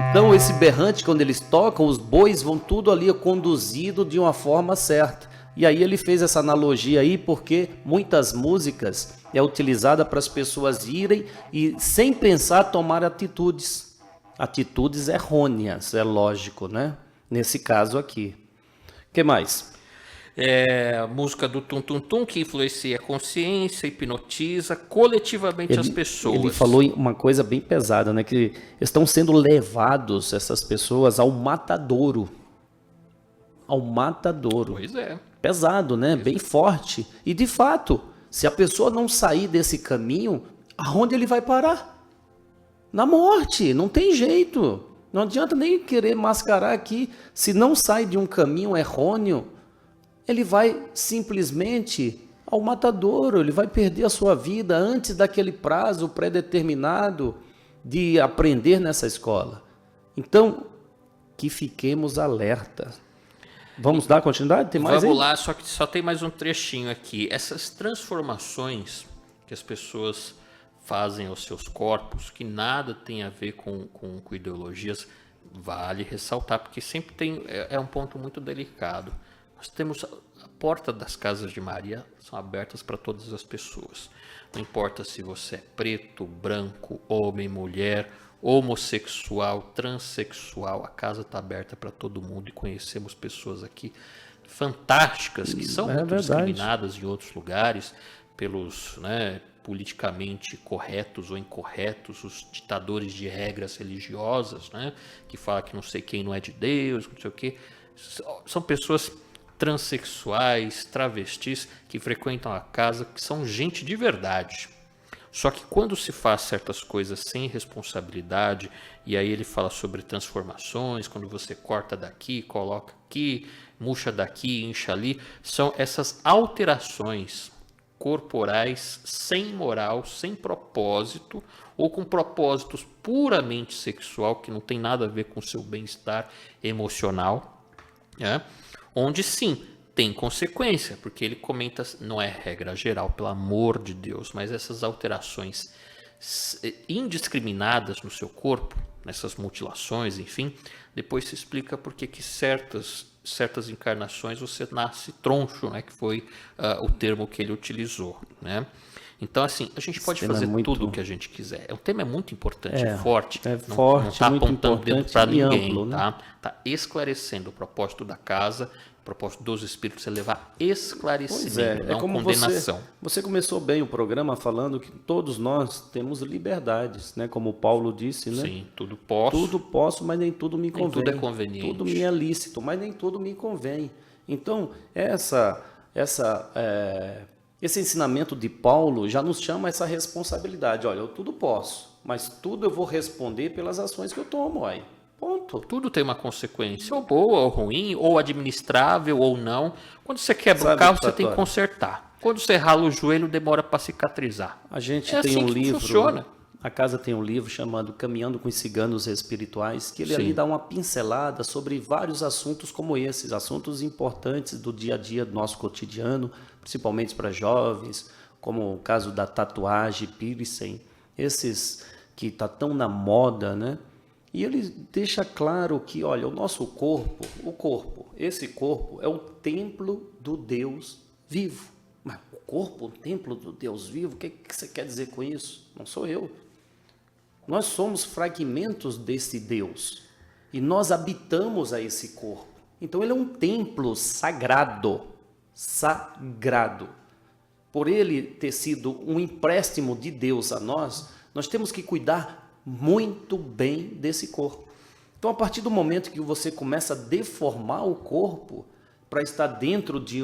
A: Então, esse berrante, quando eles tocam, os bois vão tudo ali conduzido de uma forma certa. E aí ele fez essa analogia aí, porque muitas músicas é utilizada para as pessoas irem e, sem pensar, tomar atitudes. Atitudes errôneas, é lógico, né? Nesse caso aqui. O que mais?
B: A música do Tum Tum Tum, que influencia a consciência, hipnotiza coletivamente as pessoas.
A: Ele falou uma coisa bem pesada, né? Que estão sendo levados, essas pessoas, ao matadouro. Ao matadouro.
B: Pois é.
A: Pesado, né? Bem forte. E, de fato, se a pessoa não sair desse caminho, aonde ele vai parar? Na morte, não tem jeito. Não adianta nem querer mascarar aqui. Se não sai de um caminho errôneo, ele vai simplesmente ao matadouro, ele vai perder a sua vida antes daquele prazo pré-determinado de aprender nessa escola. Então, que fiquemos alerta. Vamos dar continuidade? Tem mais
B: Vamos
A: aí?
B: lá, só que só tem mais um trechinho aqui. Essas transformações que as pessoas fazem aos seus corpos, que nada tem a ver com ideologias, vale ressaltar, porque sempre tem, é um ponto muito delicado. Nós temos a porta das casas de Maria, são abertas para todas as pessoas. Não importa se você é preto, branco, homem, mulher, homossexual, transexual, a casa está aberta para todo mundo e conhecemos pessoas aqui fantásticas que são muito discriminadas em outros lugares pelos, politicamente corretos ou incorretos, os ditadores de regras religiosas, que falam que não sei quem não é de Deus, não sei o quê. São pessoas transexuais, travestis, que frequentam a casa, que são gente de verdade. Só que quando se faz certas coisas sem responsabilidade, e aí ele fala sobre transformações, quando você corta daqui, coloca aqui, murcha daqui, incha ali, são essas alterações corporais sem moral, sem propósito, ou com propósitos puramente sexual, que não tem nada a ver com o seu bem-estar emocional, onde sim, tem consequência, porque ele comenta, não é regra geral, pelo amor de Deus, mas essas alterações indiscriminadas no seu corpo, nessas mutilações, enfim, depois se explica por que certas encarnações você nasce troncho, que foi o termo que ele utilizou, Então, assim, a gente pode fazer tudo o que a gente quiser. O tema é muito importante, forte. Não está apontando dedo para ninguém,
A: amplo,
B: Está esclarecendo o propósito da casa, o propósito dos espíritos é levar esclarecimento, não
A: como
B: condenação.
A: Você começou bem o programa falando que todos nós temos liberdades, Como Paulo disse,
B: Sim, tudo posso.
A: Tudo posso, mas nem tudo me convém.
B: Nem tudo é conveniente.
A: Tudo me é lícito, mas nem tudo me convém. Então, esse ensinamento de Paulo já nos chama a essa responsabilidade. Olha, eu tudo posso, mas tudo eu vou responder pelas ações que eu tomo, aí. Ponto.
B: Tudo tem uma consequência, ou boa ou ruim, ou administrável ou não. Quando você quebra o carro, você tem que consertar. Quando você rala o joelho, demora para cicatrizar.
A: A gente
B: tem
A: assim
B: um
A: livro,
B: funciona.
A: A casa tem um livro chamado Caminhando com os Ciganos Espirituais, que ele ali dá uma pincelada sobre vários assuntos como esses, assuntos importantes do dia a dia do nosso cotidiano, principalmente para jovens, como o caso da tatuagem, piercing, esses que está tão na moda, E ele deixa claro que, olha, o nosso corpo, esse corpo é o templo do Deus vivo. Mas o corpo, o templo do Deus vivo, o que você quer dizer com isso? Não sou eu. Nós somos fragmentos desse Deus e nós habitamos a esse corpo. Então ele é um templo sagrado, Por ele ter sido um empréstimo de Deus a nós, nós temos que cuidar muito bem desse corpo. Então, a partir do momento que você começa a deformar o corpo para estar dentro de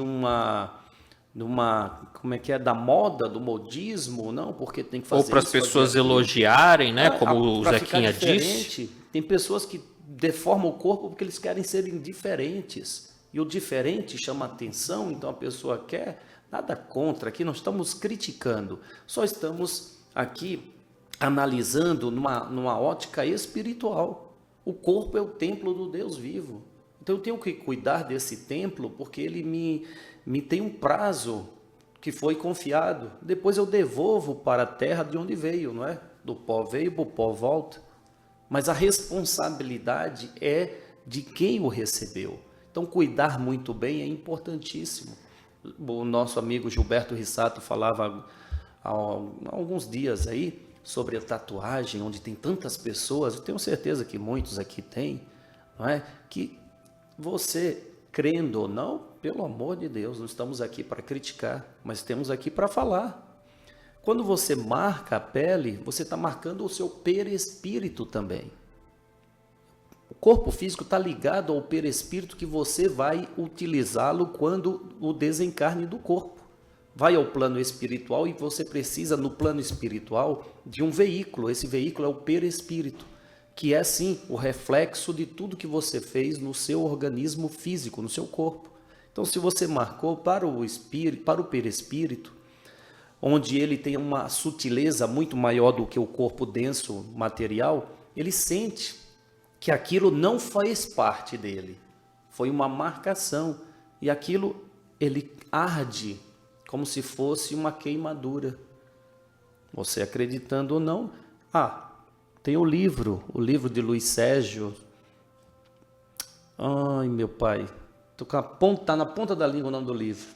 A: da moda, do modismo, não, porque tem que fazer
B: ou para as pessoas elogiarem, como o Zequinha disse.
A: Tem pessoas que deformam o corpo porque eles querem serem diferentes. E o diferente chama atenção, então a pessoa quer, nada contra, aqui não estamos criticando, só estamos aqui analisando numa ótica espiritual. O corpo é o templo do Deus vivo. Então eu tenho que cuidar desse templo porque ele me tem um prazo que foi confiado. Depois eu devolvo para a terra de onde veio, não é? Do pó veio, para o pó volta. Mas a responsabilidade é de quem o recebeu. Então cuidar muito bem é importantíssimo. O nosso amigo Gilberto Rissato falava há alguns dias aí sobre a tatuagem, onde tem tantas pessoas, eu tenho certeza que muitos aqui têm, não é? Que você, crendo ou não, pelo amor de Deus, não estamos aqui para criticar, mas estamos aqui para falar. Quando você marca a pele, você está marcando o seu perispírito também. O corpo físico está ligado ao perispírito que você vai utilizá-lo quando o desencarne do corpo. vai ao plano espiritual e você precisa, no plano espiritual, de um veículo. Esse veículo é o perispírito, que é, sim, o reflexo de tudo que você fez no seu organismo físico, no seu corpo. Então, se você marcou para o espírito, para o perispírito, onde ele tem uma sutileza muito maior do que o corpo denso material, ele sente que aquilo não faz parte dele. Foi uma marcação. E aquilo, ele arde como se fosse uma queimadura. Você acreditando ou não. Tem o livro de Luiz Sérgio. Ai, meu pai. Tá na ponta da língua o nome do livro.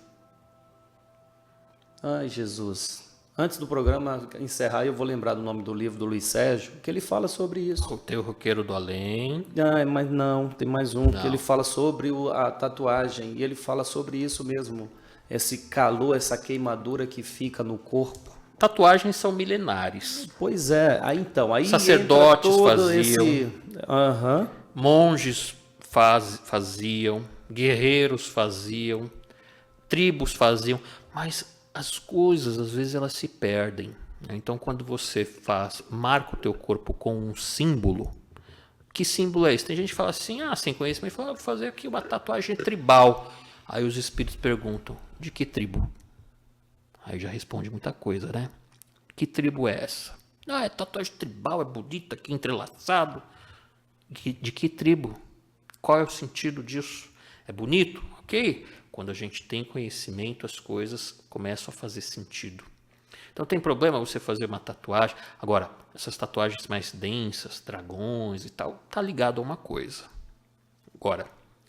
A: Ai, Jesus. Antes do programa encerrar, eu vou lembrar do nome do livro do Luiz Sérgio, que ele fala sobre isso.
B: Tem o Roqueiro do Além.
A: Mas não, tem mais um, que ele fala sobre a tatuagem, e ele fala sobre isso mesmo. Esse calor, essa queimadura que fica no corpo.
B: Tatuagens são milenares.
A: Pois é, aí
B: sacerdotes faziam, monges faziam, guerreiros faziam, tribos faziam, mas as coisas às vezes elas se perdem. Então quando você marca o teu corpo com um símbolo, que símbolo é esse? Tem gente que fala assim, sem conhecimento, fala, vou fazer aqui uma tatuagem tribal. Aí os espíritos perguntam, de que tribo? Aí já responde muita coisa, né? Que tribo é essa? É tatuagem tribal, é bonita, aqui entrelaçado. De que tribo? Qual é o sentido disso? É bonito? Ok. Quando a gente tem conhecimento, as coisas começam a fazer sentido. Então tem problema você fazer uma tatuagem. Agora, essas tatuagens mais densas, dragões e tal, tá ligado a uma coisa. Agora,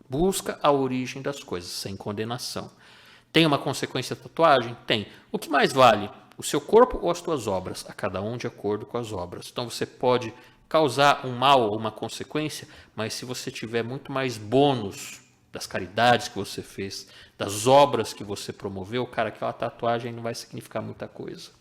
B: busca a origem das coisas, sem condenação. Tem uma consequência da tatuagem? Tem. O que mais vale? O seu corpo ou as tuas obras? A cada um de acordo com as obras. Então você pode causar um mal ou uma consequência, mas se você tiver muito mais bônus das caridades que você fez, das obras que você promoveu, cara, aquela tatuagem não vai significar muita coisa.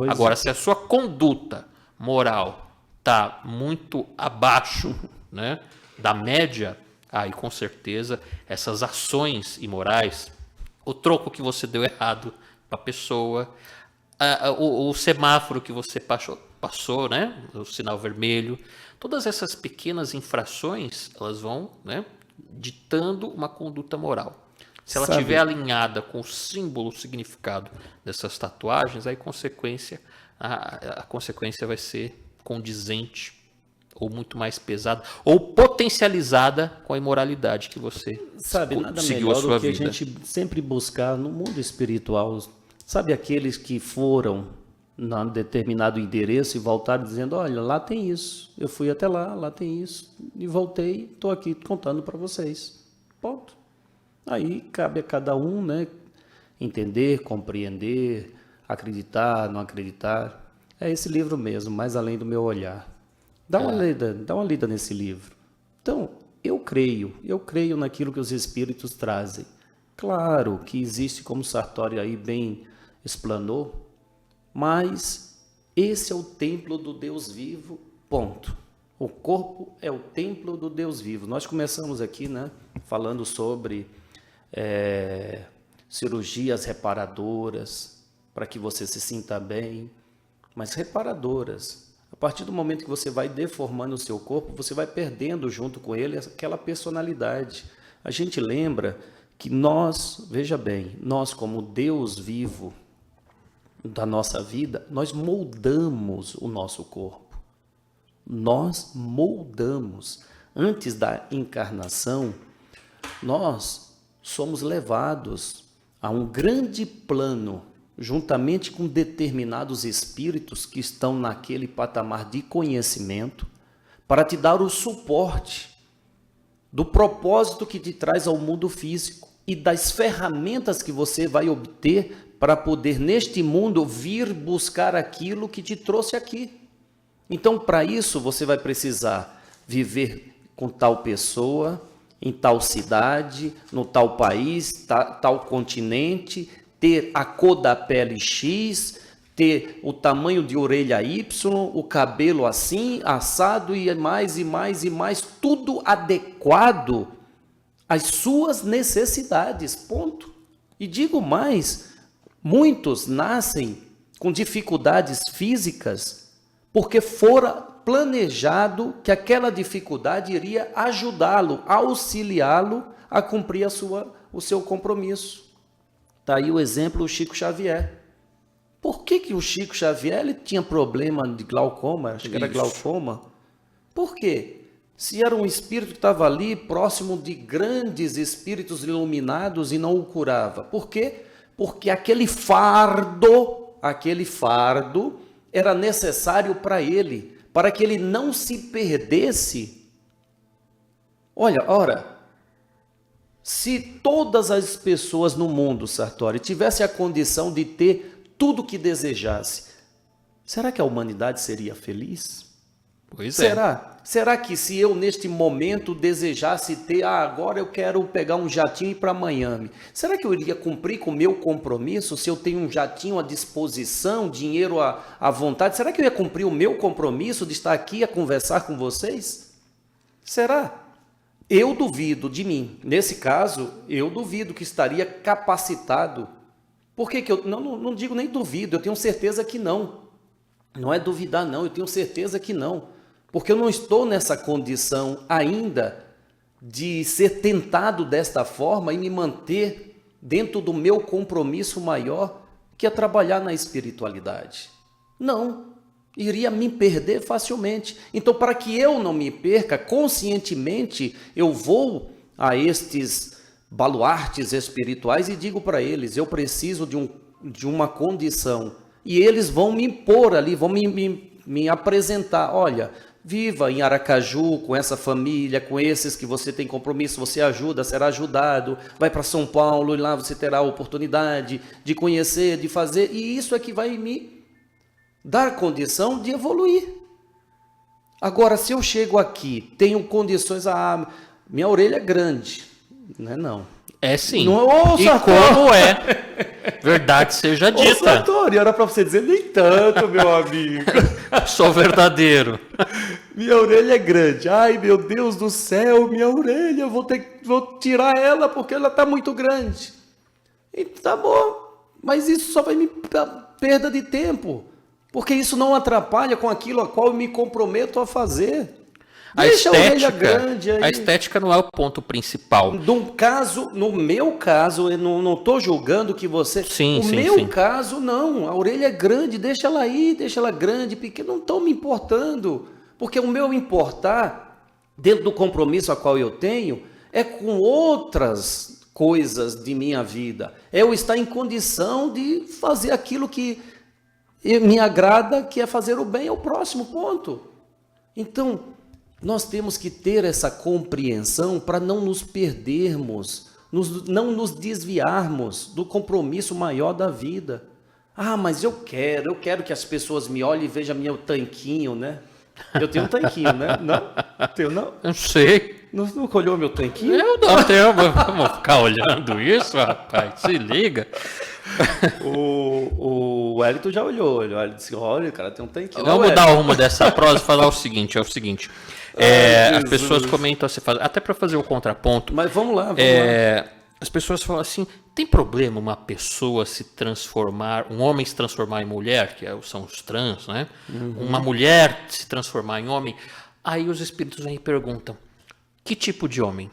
B: Agora, se a sua conduta moral está muito abaixo, né, da média, aí com certeza essas ações imorais, o troco que você deu errado para a pessoa, o semáforo que você passou, né, o sinal vermelho, todas essas pequenas infrações, elas vão, né, ditando uma conduta moral. Se ela estiver alinhada com o símbolo, o significado dessas tatuagens, aí a consequência vai ser condizente ou muito mais pesada ou potencializada com a imoralidade que você
A: nada
B: seguiu
A: melhor
B: a sua
A: do que
B: vida.
A: A gente sempre buscar no mundo espiritual, sabe, aqueles que foram num determinado endereço e voltaram dizendo, olha, lá tem isso, eu fui até lá tem isso, e voltei, estou aqui contando para vocês. Ponto. Aí cabe a cada um, né, entender, compreender, acreditar, não acreditar. É esse livro mesmo, Mais Além do Meu Olhar. Dá uma lida nesse livro. Então, eu creio naquilo que os espíritos trazem. Claro que existe, como Sartori aí bem explanou, mas esse é o templo do Deus vivo, ponto. O corpo é o templo do Deus vivo. Nós começamos aqui, né, falando sobre cirurgias reparadoras, para que você se sinta bem, mas reparadoras. A partir do momento que você vai deformando o seu corpo, você vai perdendo junto com ele aquela personalidade. A gente lembra que nós, veja bem, nós como Deus vivo da nossa vida, nós moldamos o nosso corpo. Nós moldamos. Antes da encarnação, nós somos levados a um grande plano, juntamente com determinados espíritos que estão naquele patamar de conhecimento, para te dar o suporte do propósito que te traz ao mundo físico e das ferramentas que você vai obter para poder, neste mundo, vir buscar aquilo que te trouxe aqui. Então, para isso, você vai precisar viver com tal pessoa, em tal cidade, no tal país, tal continente, ter a cor da pele X, ter o tamanho de orelha Y, o cabelo assim, assado e mais, tudo adequado às suas necessidades, ponto. E digo mais, Muitos nascem com dificuldades físicas porque fora planejado que aquela dificuldade iria ajudá-lo, auxiliá-lo a cumprir o seu compromisso. Está aí o exemplo do Chico Xavier. Por que o Chico Xavier ele tinha problema de glaucoma? Acho que era glaucoma. Por quê? Se era um espírito que estava ali próximo de grandes espíritos iluminados e não o curava. Por quê? Porque aquele fardo era necessário para ele, para que ele não se perdesse. Ora, se todas as pessoas no mundo, Sartori, tivessem a condição de ter tudo o que desejasse, será que a humanidade seria feliz?
B: Pois é.
A: Será que se eu neste momento desejasse ter, agora eu quero pegar um jatinho e ir para Miami, será que eu iria cumprir com o meu compromisso se eu tenho um jatinho à disposição, dinheiro à vontade? Será que eu ia cumprir o meu compromisso de estar aqui a conversar com vocês? Será? Eu duvido de mim. Nesse caso, eu duvido que estaria capacitado. Por que eu não digo nem duvido, eu tenho certeza que não. Não é duvidar não, eu tenho certeza que não. Porque eu não estou nessa condição ainda de ser tentado desta forma e me manter dentro do meu compromisso maior, que é trabalhar na espiritualidade. Não, iria me perder facilmente. Então, para que eu não me perca, conscientemente, eu vou a estes baluartes espirituais e digo para eles, eu preciso de uma condição. E eles vão me impor ali, vão me apresentar, olha, viva em Aracaju com essa família, com esses que você tem compromisso, você ajuda, será ajudado, vai para São Paulo e lá você terá a oportunidade de conhecer, de fazer, e isso é que vai me dar condição de evoluir. Agora, se eu chego aqui, tenho condições, minha orelha é grande, não.
B: É sim.
A: Não,
B: e como é, verdade seja dita.
A: Sartori, era para você dizer, nem tanto, meu amigo.
B: Sou verdadeiro.
A: Minha orelha é grande. Ai, meu Deus do céu, minha orelha, vou tirar ela porque ela está muito grande. E tá bom, mas isso só vai me dar perda de tempo, porque isso não atrapalha com aquilo a qual eu me comprometo a fazer. Deixa a orelha grande aí.
B: A estética não é o ponto principal.
A: No meu caso, eu não estou julgando que você...
B: Sim,
A: caso, não. A orelha é grande, deixa ela aí, deixa ela grande, pequena, não estou me importando. Porque o meu importar, dentro do compromisso a qual eu tenho, é com outras coisas de minha vida. É eu estar em condição de fazer aquilo que me agrada, que é fazer o bem ao próximo, ponto. Então... nós temos que ter essa compreensão para não nos perdermos, não nos desviarmos do compromisso maior da vida. Mas eu quero que as pessoas me olhem e vejam meu tanquinho, né? Eu tenho um tanquinho, né? Não? Tenho não?
B: Eu sei.
A: Não olhou meu tanquinho?
B: Eu não tenho, vamos ficar olhando isso, rapaz, se liga.
A: O Wellington já olhou, ele disse, olha, cara, tem um tanquinho.
B: Vamos dar uma dessa prosa e falar o seguinte, as pessoas comentam, até para fazer o contraponto.
A: Mas vamos lá.
B: As pessoas falam assim, tem problema uma pessoa se transformar, um homem se transformar em mulher, que são os trans, né? Uma mulher se transformar em homem. Aí os espíritos vêm e perguntam, que tipo de homem?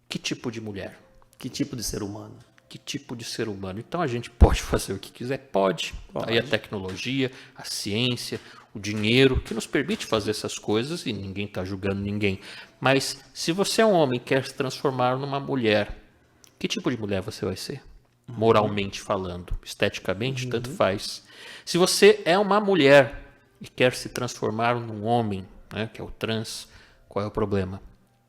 B: Que tipo de mulher?
A: Que tipo de ser humano?
B: Que tipo de ser humano? Então a gente pode fazer o que quiser? Pode. Aí a tecnologia, a ciência, o dinheiro, que nos permite fazer essas coisas e ninguém está julgando ninguém. Mas se você é um homem e quer se transformar numa mulher, que tipo de mulher você vai ser? Moralmente falando, esteticamente, tanto faz. Se você é uma mulher e quer se transformar num homem, né, que é o trans, qual é o problema?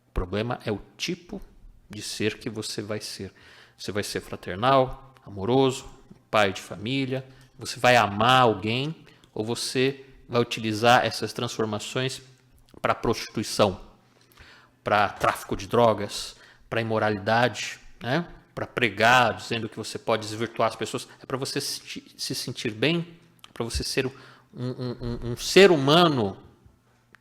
B: O problema é o tipo de ser que você vai ser. Você vai ser fraternal, amoroso, pai de família, você vai amar alguém ou você vai utilizar essas transformações para prostituição, para tráfico de drogas, para imoralidade, né? Para pregar, dizendo que você pode desvirtuar as pessoas. É para você se sentir bem, para você ser um ser humano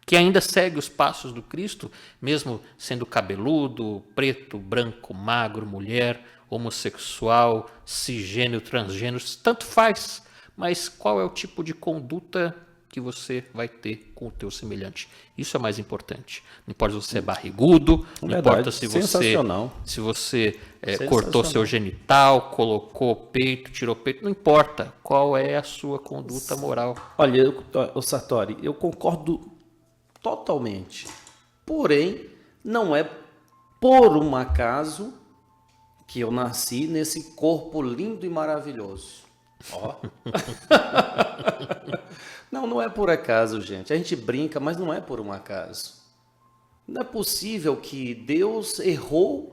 B: que ainda segue os passos do Cristo, mesmo sendo cabeludo, preto, branco, magro, mulher, homossexual, cisgênero, transgênero, tanto faz. Mas qual é o tipo de conduta que você vai ter com o teu semelhante? Isso é mais importante. Não importa se você é barrigudo, não importa se você cortou seu genital, colocou peito, tirou peito, não importa qual é a sua conduta moral.
A: Olha, Sartori, eu concordo totalmente. Porém, não é por um acaso que eu nasci nesse corpo lindo e maravilhoso. Ó. Não é por acaso, gente. A gente brinca, mas não é por um acaso. Não é possível que Deus errou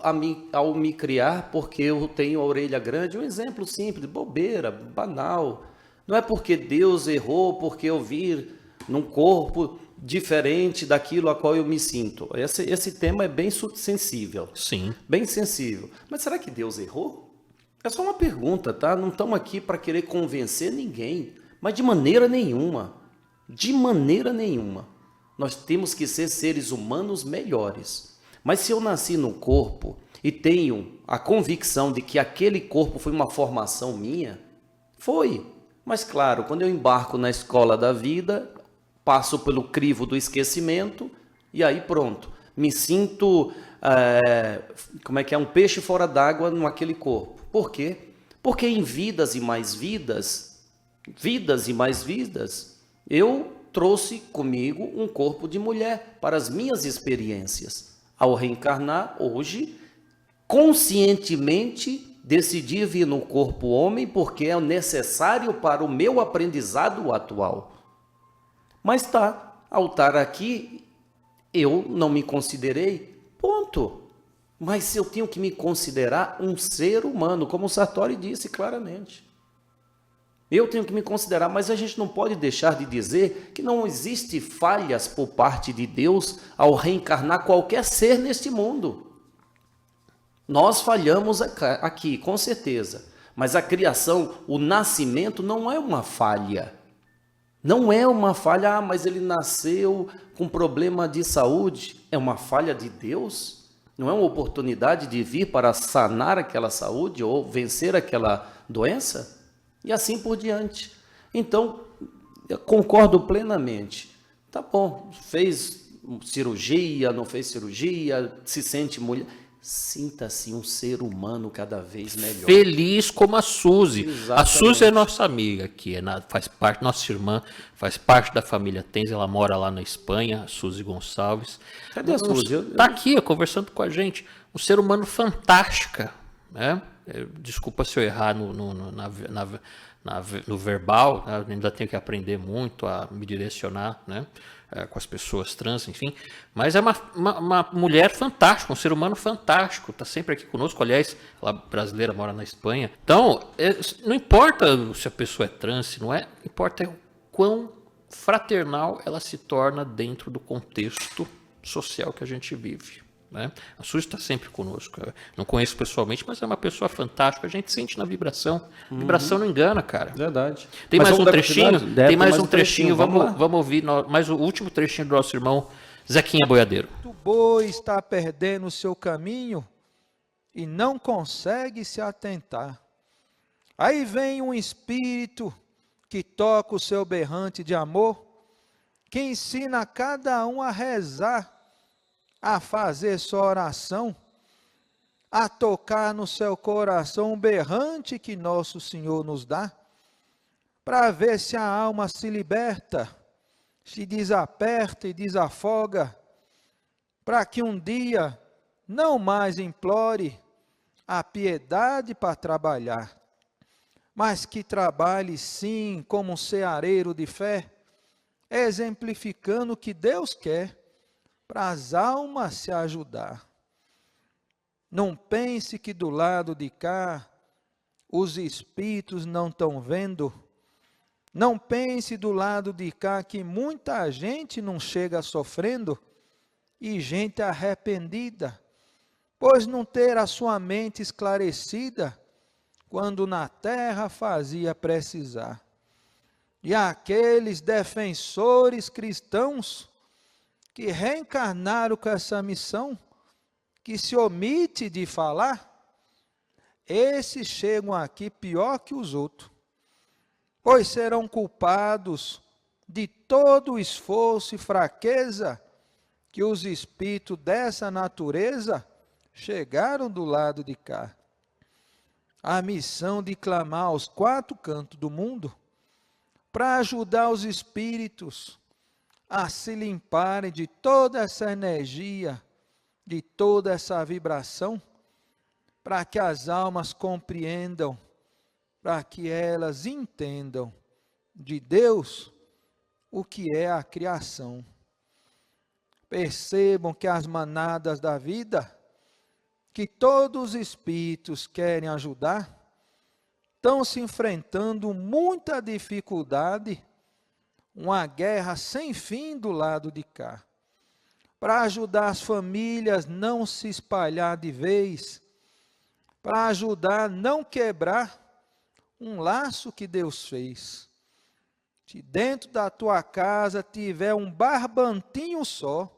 A: ao me criar porque eu tenho a orelha grande. Um exemplo simples, bobeira, banal. Não é porque Deus errou porque eu vi num corpo diferente daquilo a qual eu me sinto. Esse tema é bem sensível.
B: Sim.
A: Bem sensível. Mas será que Deus errou? É só uma pergunta, tá? Não estamos aqui para querer convencer ninguém. Mas de maneira nenhuma. De maneira nenhuma. Nós temos que ser seres humanos melhores. Mas se eu nasci no corpo e tenho a convicção de que aquele corpo foi uma formação minha, foi. Mas claro, quando eu embarco na escola da vida, passo pelo crivo do esquecimento e aí pronto. Me sinto, um peixe fora d'água naquele corpo. Por quê? Porque em vidas e mais vidas, eu trouxe comigo um corpo de mulher para as minhas experiências. Ao reencarnar, hoje, conscientemente decidi vir no corpo homem porque é necessário para o meu aprendizado atual. Mas ao estar aqui, eu não me considerei, ponto. Mas eu tenho que me considerar um ser humano, como o Sartori disse claramente. Eu tenho que me considerar, mas a gente não pode deixar de dizer que não existe falhas por parte de Deus ao reencarnar qualquer ser neste mundo. Nós falhamos aqui, com certeza, mas a criação, o nascimento não é uma falha. Não é uma falha, mas ele nasceu com problema de saúde. É uma falha de Deus? Não é uma oportunidade de vir para sanar aquela saúde ou vencer aquela doença? E assim por diante. Então, eu concordo plenamente. Tá bom, fez cirurgia, não fez cirurgia, se sente mulher. Sinta-se um ser humano cada vez melhor.
B: Feliz como a Suzy.
A: Exatamente.
B: A Suzy é nossa amiga aqui, faz parte, nossa irmã, faz parte da família Tenz, ela mora lá na Espanha, a Suzy Gonçalves.
A: Cadê a Suzy?
B: Está aqui, conversando com a gente. Um ser humano fantástica, né? Desculpa se eu errar no verbal, né? Ainda tenho que aprender muito a me direcionar, né? Com as pessoas trans, enfim. Mas é uma mulher fantástica, um ser humano fantástico, está sempre aqui conosco. Aliás, ela brasileira, mora na Espanha. Então, não importa se a pessoa é trans, se não é, importa o quão fraternal ela se torna dentro do contexto social que a gente vive. Né? A Suzy está sempre conosco. Eu não conheço pessoalmente, mas é uma pessoa fantástica. A gente sente na vibração. Vibração não engana, cara.
A: Verdade.
B: Tem mais um trechinho? Tem mais um trechinho.
A: Vamos
B: ouvir mais o último trechinho do nosso irmão Zequinha Boiadeiro.
C: O boi está perdendo o seu caminho e não consegue se atentar. Aí vem um espírito que toca o seu berrante de amor, que ensina a cada um a rezar, a fazer sua oração, a tocar no seu coração um berrante que nosso Senhor nos dá, para ver se a alma se liberta, se desaperta e desafoga, para que um dia não mais implore a piedade para trabalhar, mas que trabalhe sim como um ceareiro de fé, exemplificando o que Deus quer, para as almas se ajudar. Não pense que do lado de cá os espíritos não estão vendo. Não pense do lado de cá que muita gente não chega sofrendo e gente arrependida, pois não ter a sua mente esclarecida quando na terra fazia precisar. E aqueles defensores cristãos que reencarnaram com essa missão, que se omite de falar, esses chegam aqui pior que os outros, pois serão culpados de todo o esforço e fraqueza que os espíritos dessa natureza chegaram do lado de cá. A missão de clamar aos 4 cantos do mundo para ajudar os espíritos a se limparem de toda essa energia, de toda essa vibração, para que as almas compreendam, para que elas entendam de Deus o que é a criação. Percebam que as manadas da vida, que todos os espíritos querem ajudar, estão se enfrentando muita dificuldade, uma guerra sem fim do lado de cá, para ajudar as famílias não se espalhar de vez, para ajudar a não quebrar um laço que Deus fez. Se dentro da tua casa tiver um barbantinho só,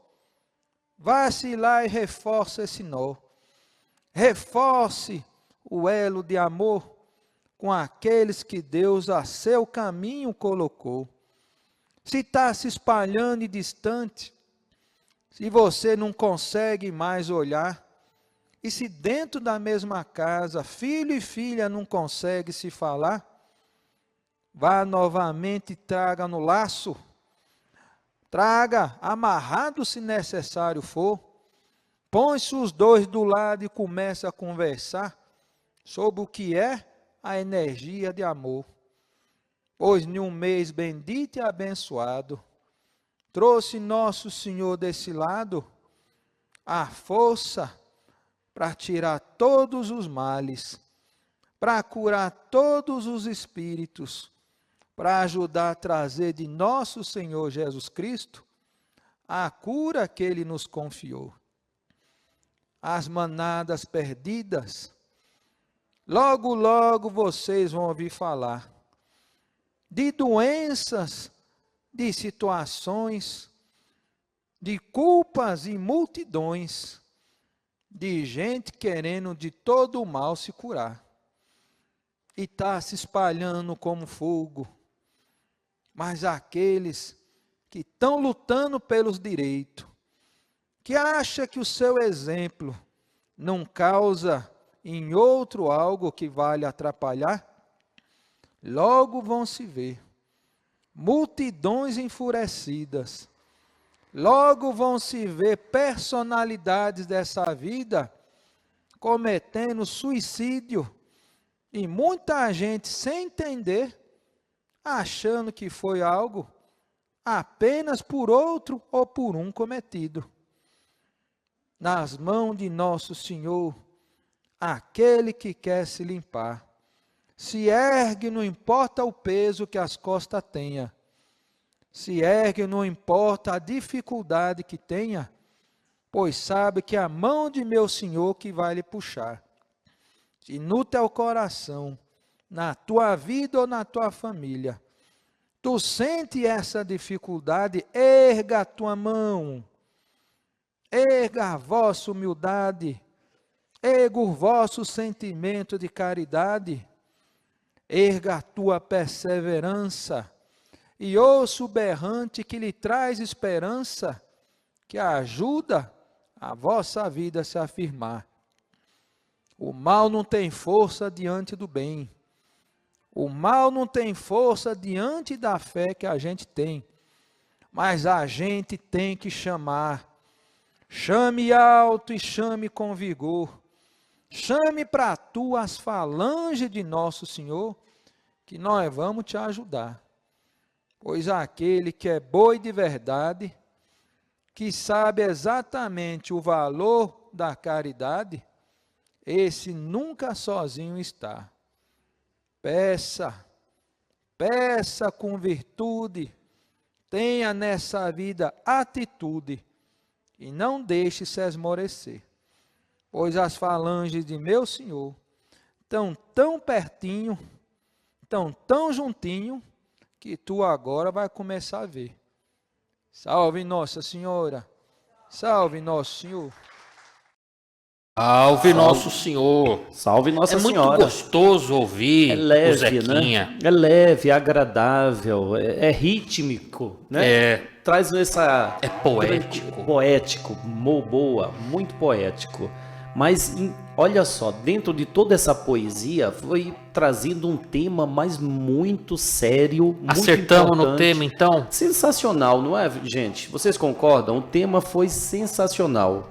C: vá-se lá e reforce esse nó. Reforce o elo de amor com aqueles que Deus a seu caminho colocou. Se está se espalhando e distante, se você não consegue mais olhar, e se dentro da mesma casa, filho e filha não conseguem se falar, vá novamente e traga no laço, traga amarrado se necessário for, põe-se os dois do lado e comece a conversar sobre o que é a energia de amor. Pois em um mês bendito e abençoado, trouxe nosso Senhor desse lado a força para tirar todos os males, para curar todos os espíritos, para ajudar a trazer de nosso Senhor Jesus Cristo a cura que Ele nos confiou. As manadas perdidas, logo, logo vocês vão ouvir falar de doenças, de situações, de culpas e multidões, de gente querendo de todo o mal se curar. E está se espalhando como fogo. Mas aqueles que estão lutando pelos direitos, que acham que o seu exemplo não causa em outro algo que vale atrapalhar, logo vão se ver multidões enfurecidas, logo vão se ver personalidades dessa vida cometendo suicídio, e muita gente sem entender, achando que foi algo apenas por outro ou por um cometido. Nas mãos de nosso Senhor, aquele que quer se limpar, se ergue, não importa o peso que as costas tenha, se ergue, não importa a dificuldade que tenha, pois sabe que é a mão de meu Senhor que vai lhe puxar. Se no teu coração, na tua vida ou na tua família, tu sente essa dificuldade, erga a tua mão, erga a vossa humildade, erga o vosso sentimento de caridade, erga a tua perseverança e ouça o berrante que lhe traz esperança, que ajuda a vossa vida a se afirmar. O mal não tem força diante do bem. O mal não tem força diante da fé que a gente tem. Mas a gente tem que chamar. Chame alto e chame com vigor. Chame para tu as falanges de nosso Senhor, que nós vamos te ajudar. Pois aquele que é boi de verdade, que sabe exatamente o valor da caridade, esse nunca sozinho está. Peça, peça com virtude, tenha nessa vida atitude e não deixe se esmorecer. Pois as falanges de meu Senhor estão tão pertinho, estão tão juntinho, que tu agora vai começar a ver. Salve Nossa Senhora. Salve Nosso Senhor.
B: Salve Nosso Senhor.
A: Salve Nossa
B: É muito
A: Senhora.
B: gostoso ouvir
A: É
B: o
A: leve,
B: Zequinha.
A: né? É leve, é agradável, é rítmico, né?
B: É.
A: Traz essa...
B: É poético.
A: Poético, boa, muito poético. Mas olha só, dentro de toda essa poesia foi trazido um tema mais muito sério, muito
B: Acertamos
A: importante.
B: no tema, então?
A: Sensacional, não é, gente? Vocês concordam? O tema foi sensacional.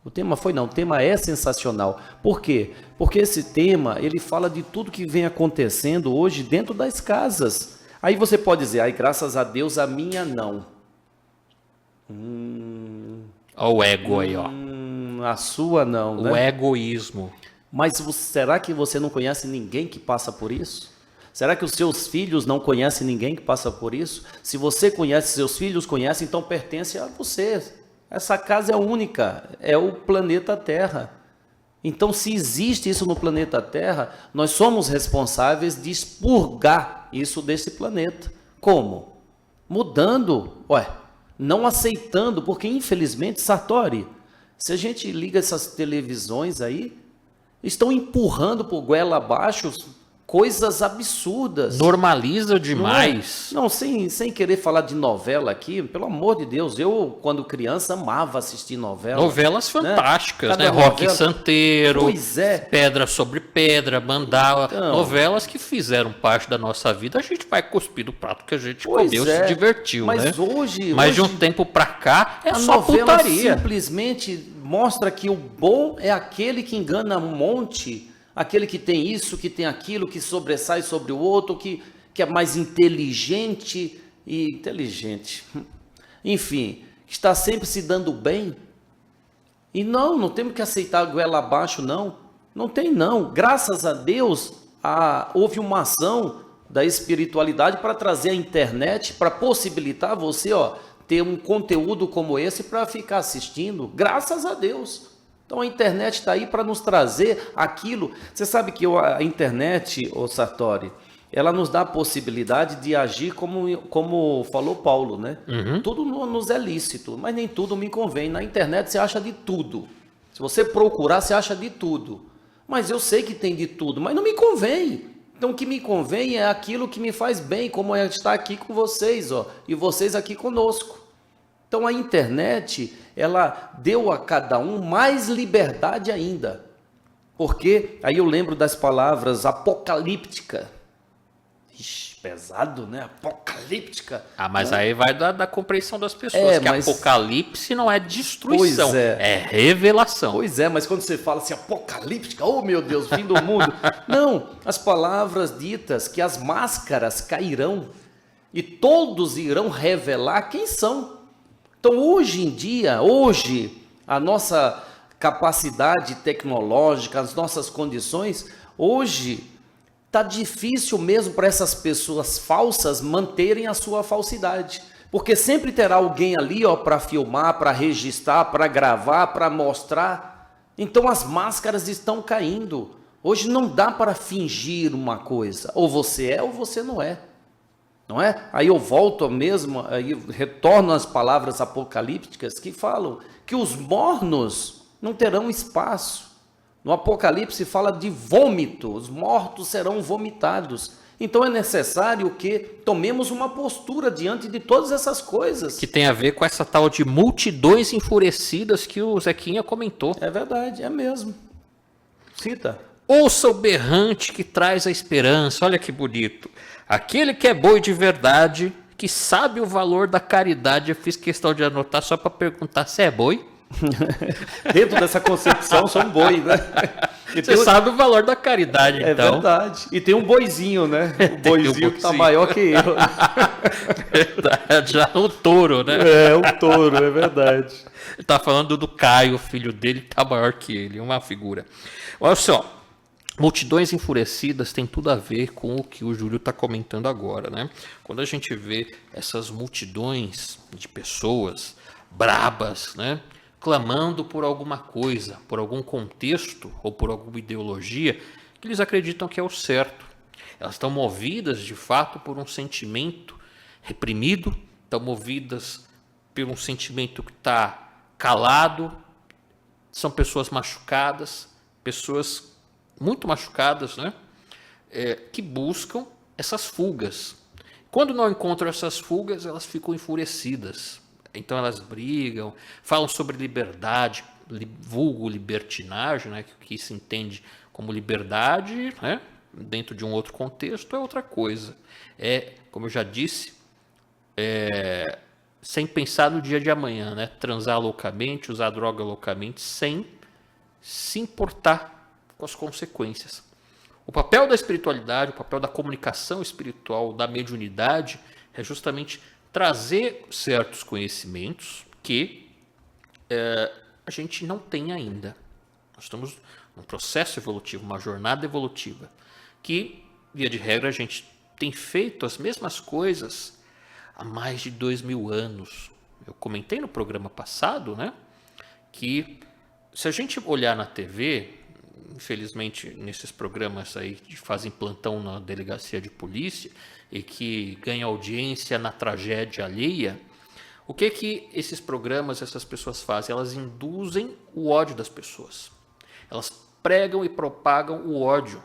A: O tema é sensacional. Por quê? Porque esse tema, ele fala de tudo que vem acontecendo hoje dentro das casas. Aí você pode dizer, ai, graças a Deus, a minha não.
B: Olha o ego aí, ó.
A: A sua não,
B: O
A: né?
B: egoísmo.
A: Mas será que você não conhece ninguém que passa por isso? Será que os seus filhos não conhecem ninguém que passa por isso? Se você conhece, seus filhos conhecem, então pertence a você. Essa casa é única, é o planeta Terra. Então, se existe isso no planeta Terra, nós somos responsáveis de expurgar isso desse planeta. Como? Mudando, não aceitando, porque infelizmente, Sartori, se a gente liga essas televisões aí, estão empurrando por goela abaixo coisas absurdas.
B: Normaliza demais.
A: Não, sem querer falar de novela aqui, pelo amor de Deus, eu, quando criança, amava assistir novela.
B: Novelas fantásticas, né?
A: Cada
B: Rock
A: novela-
B: Santeiro,
A: Pois é.
B: Pedra sobre Pedra, Mandala.
A: Então.
B: Novelas que fizeram parte da nossa vida. A gente vai cuspir do prato que a gente
A: Pois
B: comeu,
A: é.
B: se divertiu,
A: Mas
B: né?
A: hoje-
B: Mas de um tempo pra cá, é
A: A
B: só
A: novela
B: putaria.
A: simplesmente mostra que o bom é aquele que engana um monte, aquele que tem isso, que tem aquilo, que sobressai sobre o outro, que é mais inteligente enfim, está sempre se dando bem. E não temos que aceitar a goela abaixo, não tem não. Graças a Deus, houve uma ação da espiritualidade para trazer a internet, para possibilitar você, ter um conteúdo como esse para ficar assistindo. Graças a Deus. Então a internet está aí para nos trazer aquilo. Você sabe que a internet, Sartori, ela nos dá a possibilidade de agir como falou Paulo, né? Tudo nos é lícito, mas nem tudo me convém. Na internet você acha de tudo. Se você procurar, você acha de tudo. Mas eu sei que tem de tudo, mas não me convém. Então o que me convém é aquilo que me faz bem, como é estar aqui com vocês, e vocês aqui conosco. Então a internet, ela deu a cada um mais liberdade ainda. Porque aí eu lembro das palavras apocalíptica. Ixi, pesado, né? Apocalíptica.
B: Mas aí vai da compreensão das pessoas, que apocalipse não é destruição,
A: Pois é.
B: é revelação.
A: Pois é, mas quando você fala assim, apocalíptica, oh meu Deus, fim do mundo. Não, as palavras ditas que as máscaras cairão e todos irão revelar quem são. Então, hoje em dia, a nossa capacidade tecnológica, as nossas condições, hoje está difícil mesmo para essas pessoas falsas manterem a sua falsidade. Porque sempre terá alguém ali para filmar, para registrar, para gravar, para mostrar. Então, as máscaras estão caindo. Hoje não dá para fingir uma coisa. Ou você é ou você não é. Não é? Aí eu volto mesmo, aí retorno às palavras apocalípticas que falam que os mornos não terão espaço. No Apocalipse fala de vômito, os mortos serão vomitados. Então é necessário que tomemos uma postura diante de todas essas coisas.
B: Que tem a ver com essa tal de multidões enfurecidas que o Zequinha comentou.
A: É verdade, é mesmo. Cita.
B: Ouça o berrante que traz a esperança, olha que bonito. Aquele que é boi de verdade, que sabe o valor da caridade, eu fiz questão de anotar só para perguntar se é boi.
A: Dentro dessa concepção, são boi, né?
B: Você sabe o valor da caridade,
A: então. É verdade. E tem um boizinho, né? O boizinho que tá maior que eu.
B: Verdade, já o touro, né?
A: É, o touro, é verdade.
B: Ele tá falando do Caio, filho dele, que tá maior que ele, uma figura. Olha só. Multidões enfurecidas tem tudo a ver com o que o Júlio está comentando agora, né? Quando a gente vê essas multidões de pessoas brabas, né? Clamando por alguma coisa, por algum contexto ou por alguma ideologia que eles acreditam que é o certo. Elas estão movidas, de fato, por um sentimento reprimido, estão movidas por um sentimento que está calado, são pessoas machucadas, pessoas muito machucadas, né? Que buscam essas fugas. Quando não encontram essas fugas, elas ficam enfurecidas. Então elas brigam, falam sobre liberdade, vulgo libertinagem, né? Que se entende como liberdade, né? Dentro de um outro contexto é outra coisa. Como eu já disse, sem pensar no dia de amanhã, né? Transar loucamente, usar droga loucamente, sem se importar com as consequências. O papel da espiritualidade, o papel da comunicação espiritual, da mediunidade, é justamente trazer certos conhecimentos que a gente não tem ainda. Nós estamos num processo evolutivo, uma jornada evolutiva, que, via de regra, a gente tem feito as mesmas coisas há mais de 2000 anos. Eu comentei no programa passado, né, que se a gente olhar na TV, infelizmente nesses programas aí que fazem plantão na delegacia de polícia e que ganham audiência na tragédia alheia, o que esses programas, essas pessoas fazem? Elas induzem o ódio das pessoas. Elas pregam e propagam o ódio.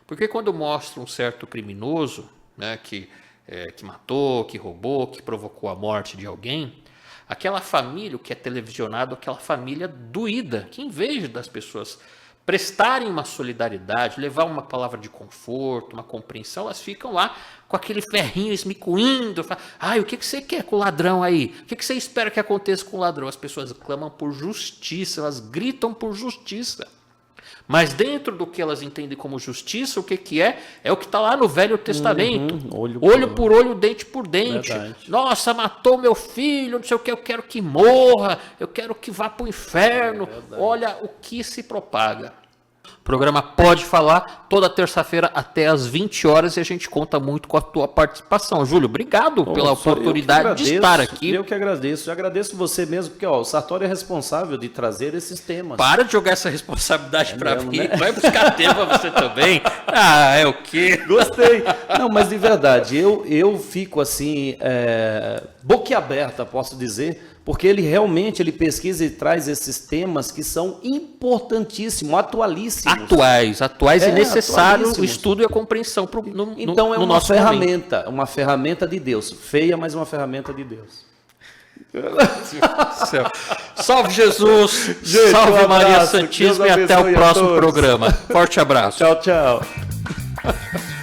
B: Porque quando mostra um certo criminoso, né, que matou, que roubou, que provocou a morte de alguém, aquela família, o que é televisionado, aquela família doída, que em vez das pessoas prestarem uma solidariedade, levar uma palavra de conforto, uma compreensão, elas ficam lá com aquele ferrinho esmicuindo, o que você quer com o ladrão aí? O que você espera que aconteça com o ladrão? As pessoas clamam por justiça, elas gritam por justiça. Mas dentro do que elas entendem como justiça, o que é? É o que está lá no Velho Testamento. Olho por olho, dente por dente.
A: Verdade.
B: Nossa, matou meu filho, não sei o que, eu quero que morra, eu quero que vá para o inferno. Olha o que se propaga. O programa Pode Falar, toda terça-feira até às 20 horas, e a gente conta muito com a tua participação. Júlio, obrigado pela oportunidade de estar aqui.
A: Eu que agradeço. Eu agradeço você mesmo, porque o Sartori é responsável de trazer esses temas.
B: Para de jogar essa responsabilidade para mim. Né? Vai buscar tema você também. É o quê?
A: Gostei. Não, mas de verdade, eu fico assim, boquiaberta, posso dizer, porque ele realmente pesquisa e traz esses temas que são importantíssimos, atualíssimos.
B: Atuais e necessários o estudo e a compreensão
A: então é
B: no
A: uma
B: nosso
A: ferramenta, momento. Uma ferramenta de Deus. Feia, mas uma ferramenta de Deus.
B: Salve Jesus,
A: gente,
B: salve Maria Santíssima e até o próximo programa. Forte abraço.
A: Tchau, tchau.